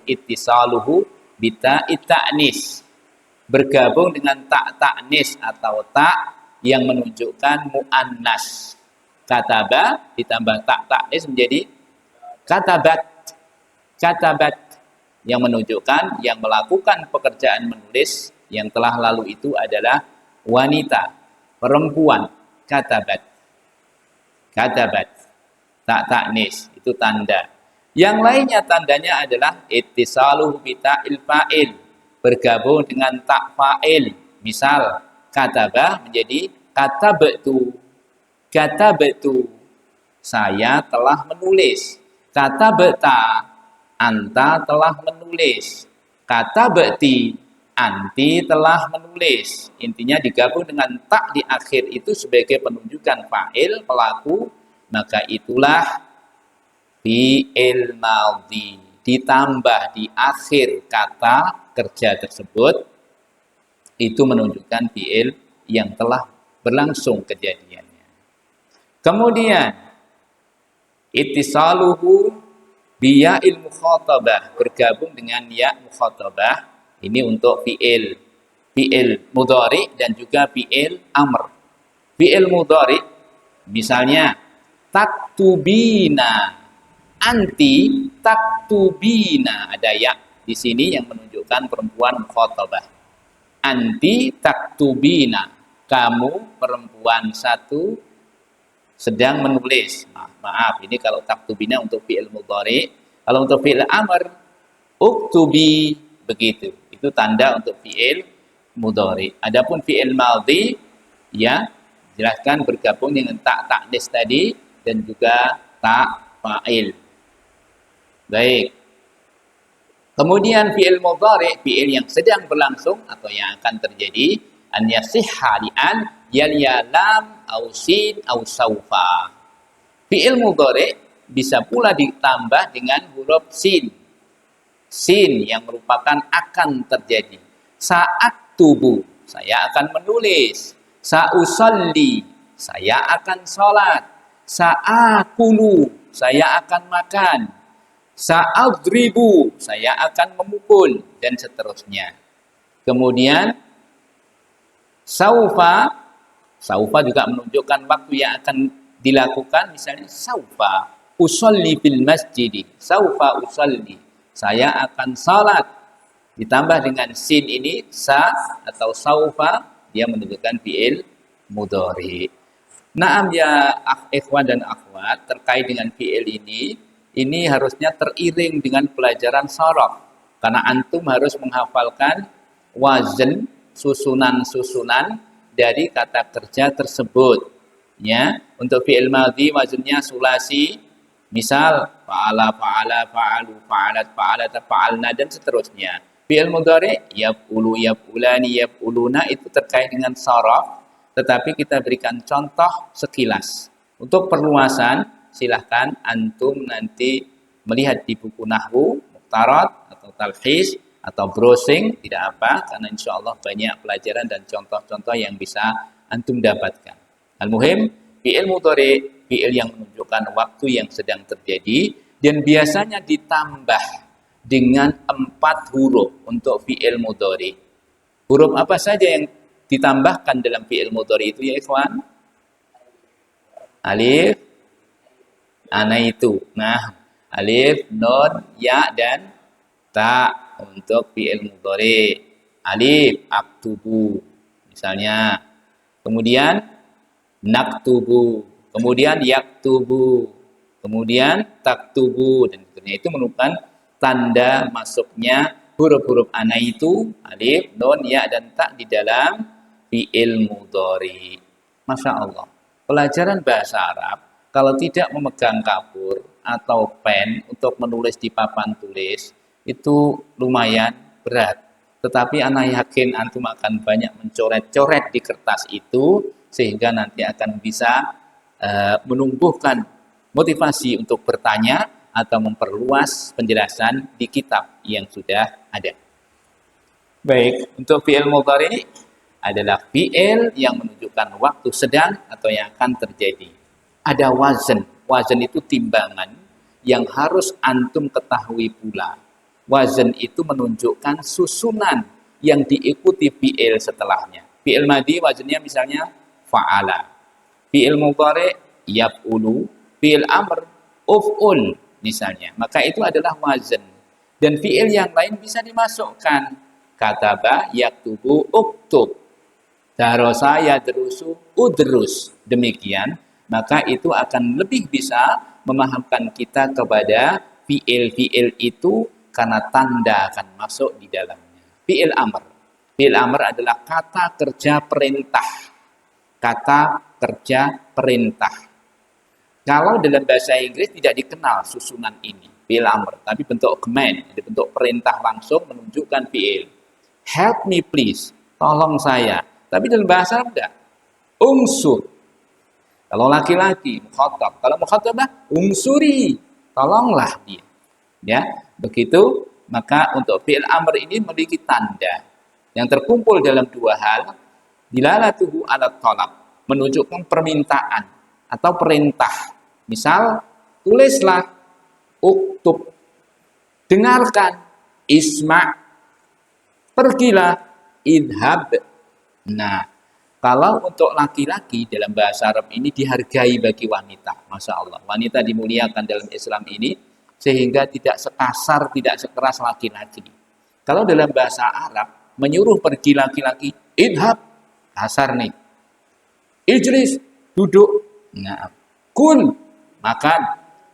ittisaluhu bita ta'nis, bergabung dengan tak ta'nis atau tak yang menunjukkan muannas. Kataba ditambah tak ta'nis menjadi katabat. Katabat yang menunjukkan yang melakukan pekerjaan menulis yang telah lalu itu adalah wanita, perempuan. Katabat. Katabat. Tak ta'nis, itu tanda. Yang lainnya tandanya adalah ittisaluhu bita'il fa'il, bergabung dengan tak fa'il. Misal, katabah menjadi katabtu. Katabtu, saya telah menulis. Katabta, anta telah menulis. Katabti, anti telah menulis. Intinya digabung dengan tak di akhir itu sebagai penunjukan fa'il, pelaku. Maka itulah fi'il madhi. Ditambah di akhir kata kerja tersebut, itu menunjukkan fi'il yang telah berlangsung kejadiannya. Kemudian, ittisaluhu biya'il mukhatabah, bergabung dengan ya mukhatabah. Ini untuk fi'il mudhari dan juga fi'il amr. Fi'il mudhari, misalnya, taktubina, anti taktubina, ada ya di sini yang menunjukkan perempuan mukhatabah. Anti taktubina, kamu perempuan satu sedang menulis. Maaf, ini kalau taktubina untuk fi'il mudhari. Kalau untuk fi'il amr, uktubi, begitu. Itu tanda untuk fi'il mudhari. Adapun fi'il madhi, ya jelaskan bergabung dengan tak ta'nis tadi dan juga tak fa'il. Baik. Kemudian fi'il mudhari, fi'il yang sedang berlangsung atau yang akan terjadi, an yasihha li an yaliya lam au sin au saufa. Fi'il mudhari bisa pula ditambah dengan huruf sin. Sin yang merupakan akan terjadi. Saat tubuh, saya akan menulis. Sa'usalli, saya akan sholat. Sa'akulu, saya akan makan. Sa'adribu, saya akan memukul, dan seterusnya. Kemudian saufa juga menunjukkan waktu yang akan dilakukan, misalnya saufa usolli fil masjid, saufa usolli, saya akan salat. Ditambah dengan sin ini, sa atau saufa, dia menunjukkan fi'il mudhari. Naam ya ikhwan dan akhwat, terkait dengan fi'il ini harusnya teriring dengan pelajaran sharaf, karena antum harus menghafalkan wazn, susunan-susunan dari kata kerja tersebut. Ya, untuk fi'il madhi waznnya sulasi, misal fa'ala, fa'ala, fa'alu, fa'alat, fa'alat, fa'alna, dan seterusnya. Fi'il mudhari yaf'ulu, yaf'ulani, yaf'uluna, itu terkait dengan sharaf, tetapi kita berikan contoh sekilas. Untuk perluasan, silahkan antum nanti melihat di buku nahwu, muqtarat, atau talhis, atau browsing, tidak apa, karena insya Allah banyak pelajaran dan contoh-contoh yang bisa antum dapatkan. Al-muhim, fi'il mudhari, fi'il yang menunjukkan waktu yang sedang terjadi, dan biasanya ditambah dengan 4 huruf untuk fi'il mudhari. Huruf apa saja yang ditambahkan dalam fi'il mudhari itu ya ikhwan? Alif, anaitu. Nah, alif, nun, ya, dan ta untuk fi'il mudhari. Alif, aktubu misalnya. Kemudian naktubu, kemudian yaktubu, kemudian taktubu, dan seterusnya. Itu merupakan tanda masuknya huruf-huruf ana itu, alif, nun, ya, dan ta di dalam fi'il mudhari. Masya Allah. Pelajaran bahasa Arab, kalau tidak memegang kapur atau pen untuk menulis di papan tulis, itu lumayan berat. Tetapi ana yakin antum akan banyak mencoret-coret di kertas itu, sehingga nanti akan bisa menumbuhkan motivasi untuk bertanya atau memperluas penjelasan di kitab yang sudah ada. Baik, untuk fi'il mudhari adalah fi'il yang menunjukkan waktu sedang atau yang akan terjadi. Ada wazn. Wazn itu timbangan yang harus antum ketahui pula. Wazn itu menunjukkan susunan yang diikuti fi'il setelahnya. Fi'il madhi waznnya misalnya fa'ala. Fi'il mudhari yaf'ulu. Fi'il amr uf'ul misalnya. Maka itu adalah wazn. Dan fi'il yang lain bisa dimasukkan. Kataba yaktubu uktub. Darosa yadrusu udrus. Demikian, maka itu akan lebih bisa memahamkan kita kepada fi'il-fi'il itu karena tanda akan masuk di dalamnya. Fi'il amr. Fi'il amr adalah kata kerja perintah. Kata kerja perintah. Kalau dalam bahasa Inggris tidak dikenal susunan ini, fi'il amr, tapi bentuk command, jadi bentuk perintah langsung menunjukkan fi'il. Help me please, tolong saya. Tapi dalam bahasa Arab enggak. Unsur. Kalau laki-laki, mukhatab. Kalau mukhatabah, unsuri, tolonglah dia. Ya, begitu. Maka untuk fi'il amr ini memiliki tanda yang terkumpul dalam 2 hal. Dilalatuhu ala talab, menunjukkan permintaan atau perintah. Misal, tulislah, uktub, dengarkan, isma', pergilah, idhab. Nah, kalau untuk laki-laki dalam bahasa Arab ini dihargai bagi wanita. Masya Allah, wanita dimuliakan dalam Islam ini sehingga tidak sekasar, tidak sekeras laki-laki. Kalau dalam bahasa Arab menyuruh pergi laki-laki, idhab, kasar nih. Ijlis, duduk. Nah, kul, makan.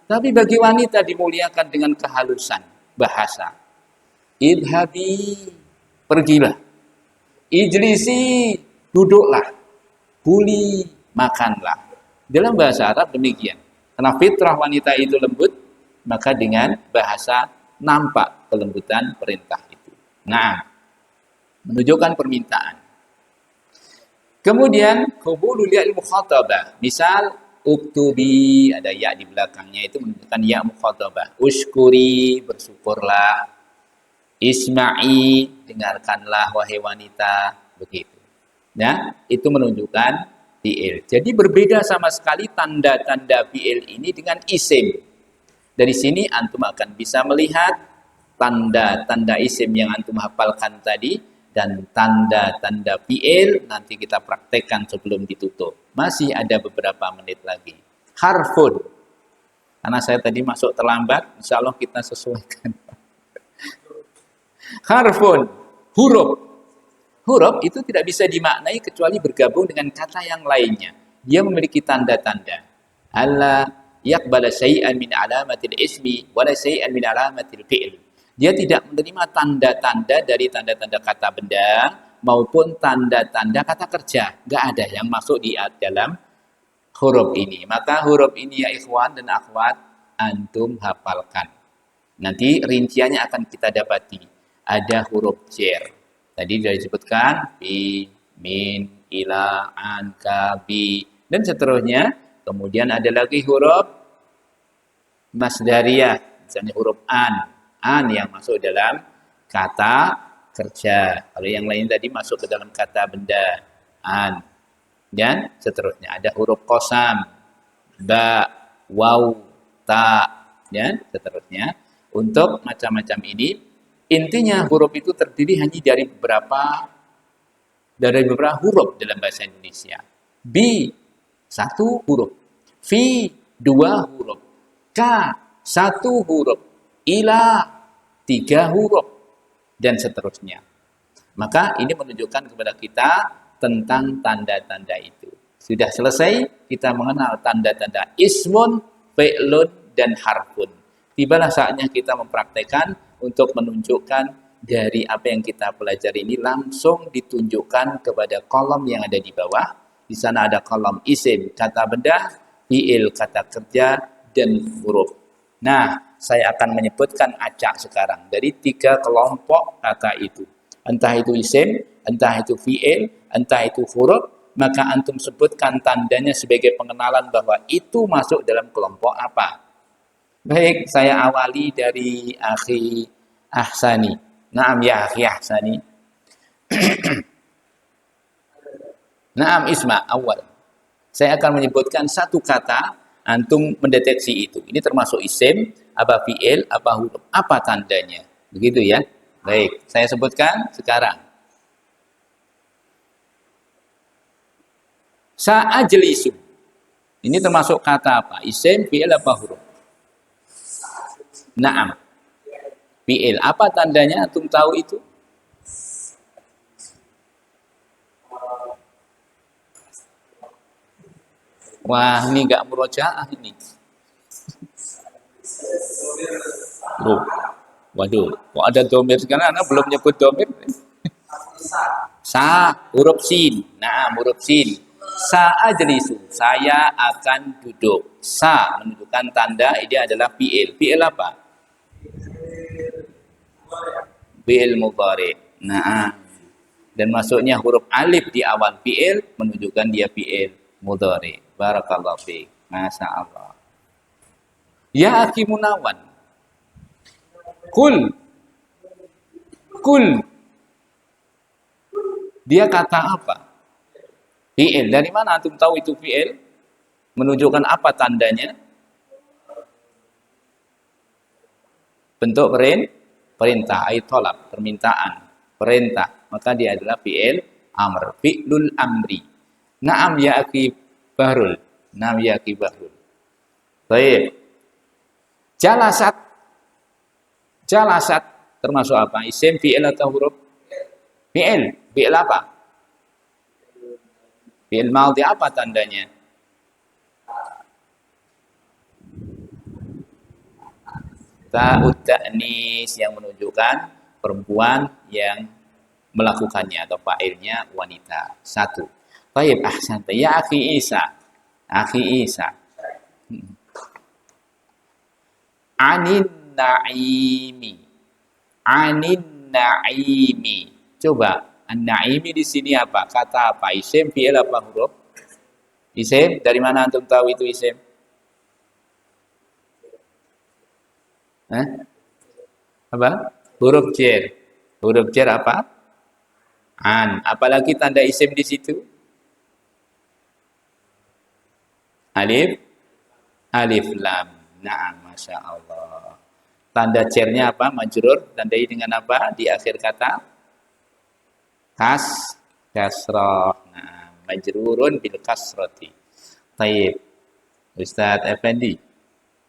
Tapi bagi wanita dimuliakan dengan kehalusan bahasa. Idhabi, pergilah. Ijlisi, duduklah. Kuli, makanlah. Dalam bahasa Arab demikian. Karena fitrah wanita itu lembut, maka dengan bahasa nampak kelembutan perintah itu. Nah, menunjukkan permintaan. Kemudian qabulul ya'il mukhatabah. Misal uktubi, ada ya di belakangnya, itu menunjukkan ya mukhatabah. Uskuri, bersyukurlah. Isma'i, dengarkanlah wahai wanita, begitu. Nah, itu menunjukkan fi'il. Jadi berbeda sama sekali tanda-tanda fi'il ini dengan isim. Dari sini antum akan bisa melihat tanda-tanda isim yang antum hafalkan tadi dan tanda-tanda fi'il nanti kita praktekkan sebelum ditutup. Masih ada beberapa menit lagi. Harfun. Karena saya tadi masuk terlambat, insya Allah kita sesuaikan. Harfun, huruf. Huruf itu tidak bisa dimaknai kecuali bergabung dengan kata yang lainnya. Dia memiliki tanda-tanda. Alla yaqbala syai'an min alamatil ismi wala syai'an min alamatil fi'il. Dia tidak menerima tanda-tanda dari tanda-tanda kata benda maupun tanda-tanda kata kerja. Enggak ada yang masuk di dalam huruf ini. Maka huruf ini ya ikhwan dan akhwat antum hafalkan. Nanti rinciannya akan kita dapati. Ada huruf jar. Tadi sudah disebutkan fi, min, ila, an, ka, bi, dan seterusnya. Kemudian ada lagi huruf masdariyah, misalnya huruf an yang masuk dalam kata kerja. Kalau yang lain tadi masuk ke dalam kata benda, an, dan seterusnya. Ada huruf qasam, ba, waw, ta, dan seterusnya. Untuk macam-macam ini, intinya huruf itu terdiri hanya dari beberapa huruf dalam bahasa Indonesia. Bi, satu huruf. Fi, dua huruf. Ka, satu huruf. Ila, tiga huruf. Dan seterusnya. Maka ini menunjukkan kepada kita tentang tanda-tanda itu. Sudah selesai, kita mengenal tanda-tanda ismun, fi'lun, dan harfun. Tibalah saatnya kita mempraktekkan untuk menunjukkan dari apa yang kita pelajari ini langsung ditunjukkan kepada kolom yang ada di bawah. Di sana ada kolom isim, kata benda, fi'il, kata kerja, dan huruf. Nah, saya akan menyebutkan acak sekarang dari 3 kelompok kata itu. Entah itu isim, entah itu fi'il, entah itu huruf, maka antum sebutkan tandanya sebagai pengenalan bahwa itu masuk dalam kelompok apa. Baik, saya awali dari akhi Ahsani. Naam ya akhi Ahsani. Naam isma awal. Saya akan menyebutkan satu kata, antum mendeteksi itu. Ini termasuk isim, apa fi'il, apa huruf, apa tandanya. Begitu ya. Baik, saya sebutkan sekarang. Sa'ajlisu. Ini termasuk kata apa? Isim, fi'il, apa huruf? Naam. Fi'il. Apa tandanya? Antum tahu itu? Wah, ini enggak murojaah ini. Loh. Waduh, kok ada domir sekarang? Anda belum nyebut domir. Sa, huruf sin. Nah, huruf sin. Sa'ajlisu. Saya akan duduk. Sa menunjukkan tanda ini adalah fi'il. Fi'il apa? Fi'il mudhari. Nah, dan masuknya huruf alif di awal fi'il menunjukkan dia fi'il mudhari. Barakallahu fiik. Masya Allah. Ya akhi Munawan. Kul. Dia kata apa? Fi'il. Dari mana antum tahu itu fi'il? Menunjukkan apa tandanya? Bentuk perintah, tolak, permintaan, perintah. Maka dia adalah fi'il amr, fi'lul amri. Naam ya akhi Bahrul. Naam ya akhi Bahrul. Baik. Jalasat termasuk apa? Isim, fi'il atau huruf? Fi'il. Fi'il apa? Fi'il madhi apa tandanya? Ta'ud ta'nis yang menunjukkan perempuan yang melakukannya atau fa'ilnya wanita. 1. Baik, ahsanta. Ya akhi Isa. Akhi Isa. Anin naimi. Anin naimi. Coba, an-naimi di sini apa? Kata apa? Isim, fi'il apa huruf? Isim, dari mana antum tahu itu isim? Apa? Huruf jar. Huruf jar apa? An. Apalagi tanda isim di situ? Alif, alif lam. Nah, masya Allah. Tanda jarnya apa? Majrur. Tandai dengan apa? Di akhir kata kasroh. Nah, majrurun bil kasroti. Taib. Ustadz Effendi.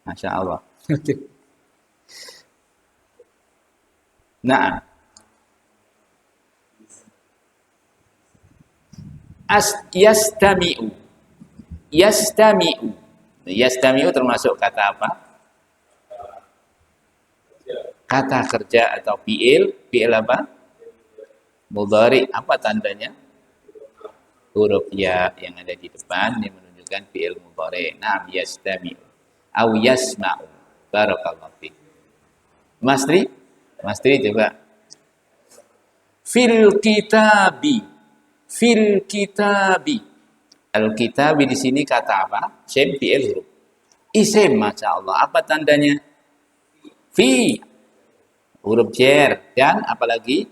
Masya Allah. Nah, yastami'u. Yastami'u. Yastami'u termasuk kata apa? Kata kerja atau fi'il. Fi'il apa? Mudhari. Apa tandanya? Huruf ya yang ada di depan yang menunjukkan fi'il mudhari. Nah, yastami'u. Au yasma'u. Barakallahu fiik. Mas Tri coba. Fil kitabi. Fil kitabi. Al-kitabi di sini kata apa? Isim, fi'il, huruf. Isim, masya Allah. Apa tandanya? Fi. Huruf jar. Dan apalagi?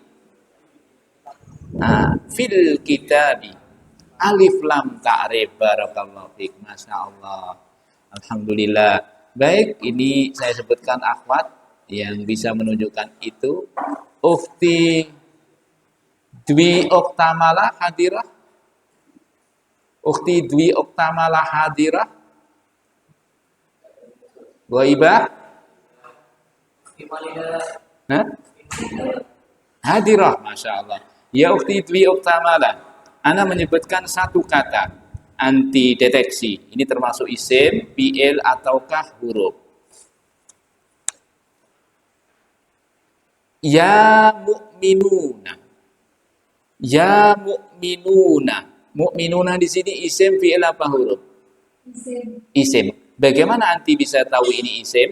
Nah, fil kitabi. Alif lam ta'rif. Barakallahu fiik. Masya Allah. Alhamdulillah. Baik, ini saya sebutkan akhwat yang bisa menunjukkan itu. Ukhti Dwi Oktamala hadirah. Ukhti Dwi Oktamala hadirah. Ghaibah. Hah? Hadirah, masya Allah. Ya ukhti Dwi Oktamala. Ana menyebutkan satu kata anti deteksi. Ini termasuk isim, fi'il ataukah huruf. Ya mu'minuna. Ya mu'minuna. Mu'minuna di sini isim, fi'il apa huruf? Isim. Isim. Bagaimana anti bisa tahu ini isim?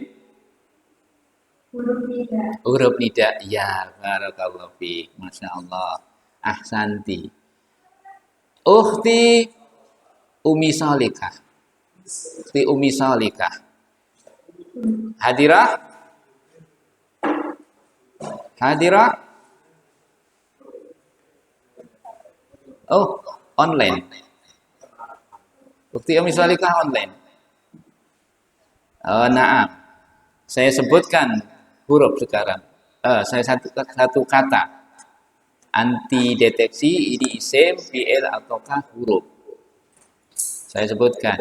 Huruf nida. Huruf nida. Ya, barakallahu fiik. Masya Allah. Ahsanti. Ukhti Umi Salikah. Ukhti Umi Salikah. Hadirah? Hadirah? Oh, online. Ukhti Umi Salikah online. Oh, naam. Saya sebutkan huruf sekarang. Saya satu kata. Anti deteksi ini isim, fi'il ataukah huruf. Saya sebutkan.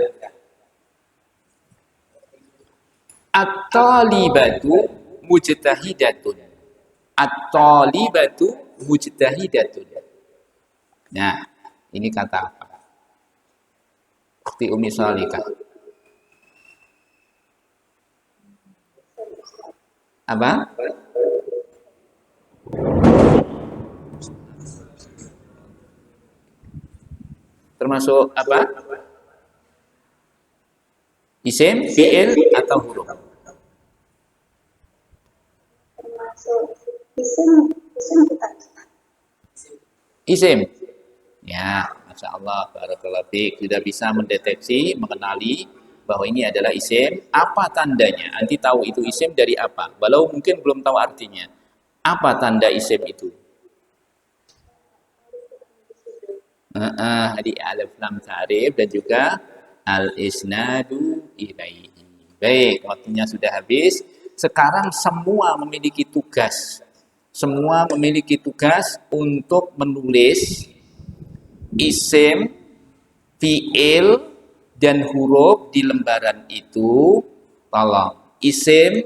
At-talibatu mujtahidatun. At-talibatu mujtahidatun. Nah, ini kata apa? Ukhti Umi Salikah. Apa? Termasuk apa? Isim, fi'il atau huruf? Termasuk isim kita. Isim. Ya, masya Allah, barakallahu fiik. Sudah bisa mendeteksi, mengenali bahwa ini adalah isim. Apa tandanya? Nanti tahu itu isim dari apa? Walau mungkin belum tahu artinya. Apa tanda isim itu? Di alif lam ta'rif dan juga al-isnadu ilaihi. Baik, waktunya sudah habis. Sekarang semua memiliki tugas. Semua memiliki tugas untuk menulis isim, fi'il, dan huruf di lembaran itu. Tolong, isim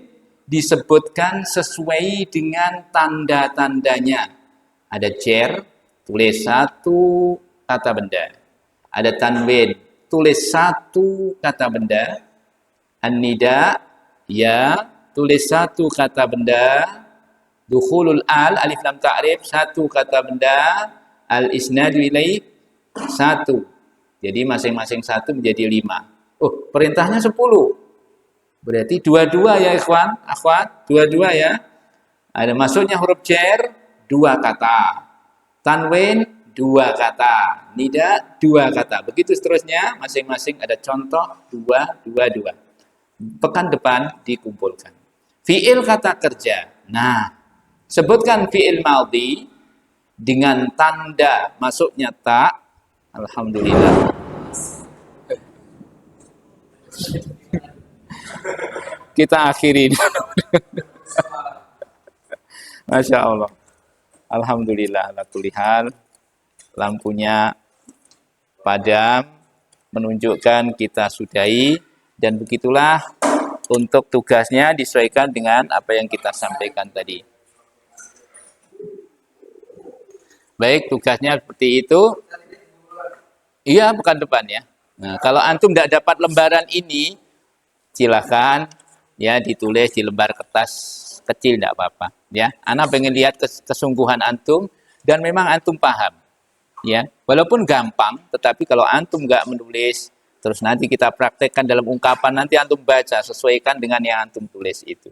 disebutkan sesuai dengan tanda-tandanya. Ada jar, tulis satu kata benda. Ada tanwin, tulis satu kata benda. An-nida, ya, tulis satu kata benda. Dukhulul alif lam ta'rif, satu kata benda. Al-isnadu ilaih, satu. Jadi masing-masing satu menjadi 5. Oh, perintahnya 10. Berarti dua-dua ya ikhwan, akhwat, dua-dua ya. Ada masuknya huruf jar, dua kata. Tanwin, dua kata. Nida, dua kata. Begitu seterusnya, masing-masing ada contoh, dua, dua, dua. Pekan depan dikumpulkan. Fi'il kata kerja. Nah, sebutkan fi'il maldi dengan tanda masuknya ta. Alhamdulillah. Kita akhiri. Masya Allah. Alhamdulillah. Ala kulli hal. Lampunya padam. Menunjukkan kita sudahi. Dan begitulah untuk tugasnya disesuaikan dengan apa yang kita sampaikan tadi. Baik, tugasnya seperti itu. Iya, pekan depan ya. Nah, kalau antum tidak dapat lembaran ini, silakan ya ditulis di lembar kertas kecil, tidak apa-apa. Ya, Ana pengen lihat kesungguhan antum dan memang antum paham. Ya, walaupun gampang, tetapi kalau antum nggak menulis, terus nanti kita praktekkan dalam ungkapan, nanti antum baca, sesuaikan dengan yang antum tulis itu.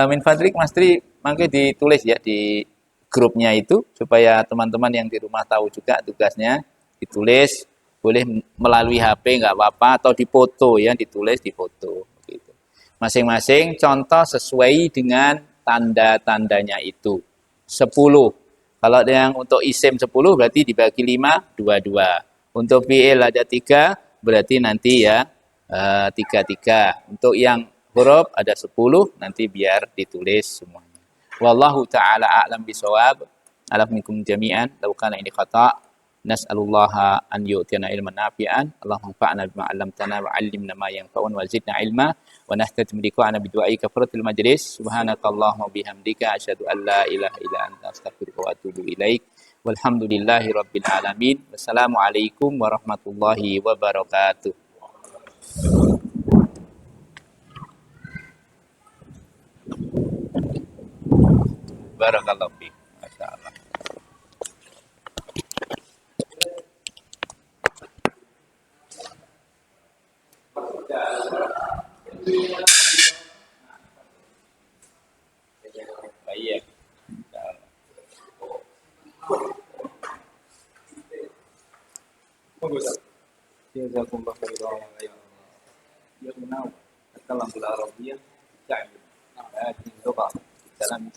Min fadlik, Mas Tri, mungkin ditulis ya di grupnya itu, supaya teman-teman yang di rumah tahu juga tugasnya, ditulis, boleh melalui HP nggak apa-apa, atau dipoto ya, ditulis di foto. Gitu. Masing-masing contoh sesuai dengan tanda-tandanya itu. 10. Kalau yang untuk isim 10 berarti dibagi 5, 2-2. Untuk fi'il ada 3, berarti nanti ya 3-3. Untuk yang huruf ada 10, nanti biar ditulis semuanya. Wallahu ta'ala a'lam bisawab. Alam minkum jami'an. Law kana ini khata'. Nas'alullaha an yu'tina ilman nafi'an. Allahumma fa'na bima 'allamtana wa 'allimna ma yanfa'una wa zidna ilma. Wa nahtatim liqa'ana bidu'ai kafaratil majlis. Subhanakallahumma bihamdika asyhadu an la ilaha illa anta astaghfiruka wa atubu ilaik. Walhamdulillahi rabbil alamin. Wassalamualaikum warahmatullahi wabarakatuh. Barakallahu fiik. Masyaallah. Baik. Jazakumullah khairan. Ya, benar. Kalau bil Arabiyah, ta'lim. Nah, ini doa. Dalam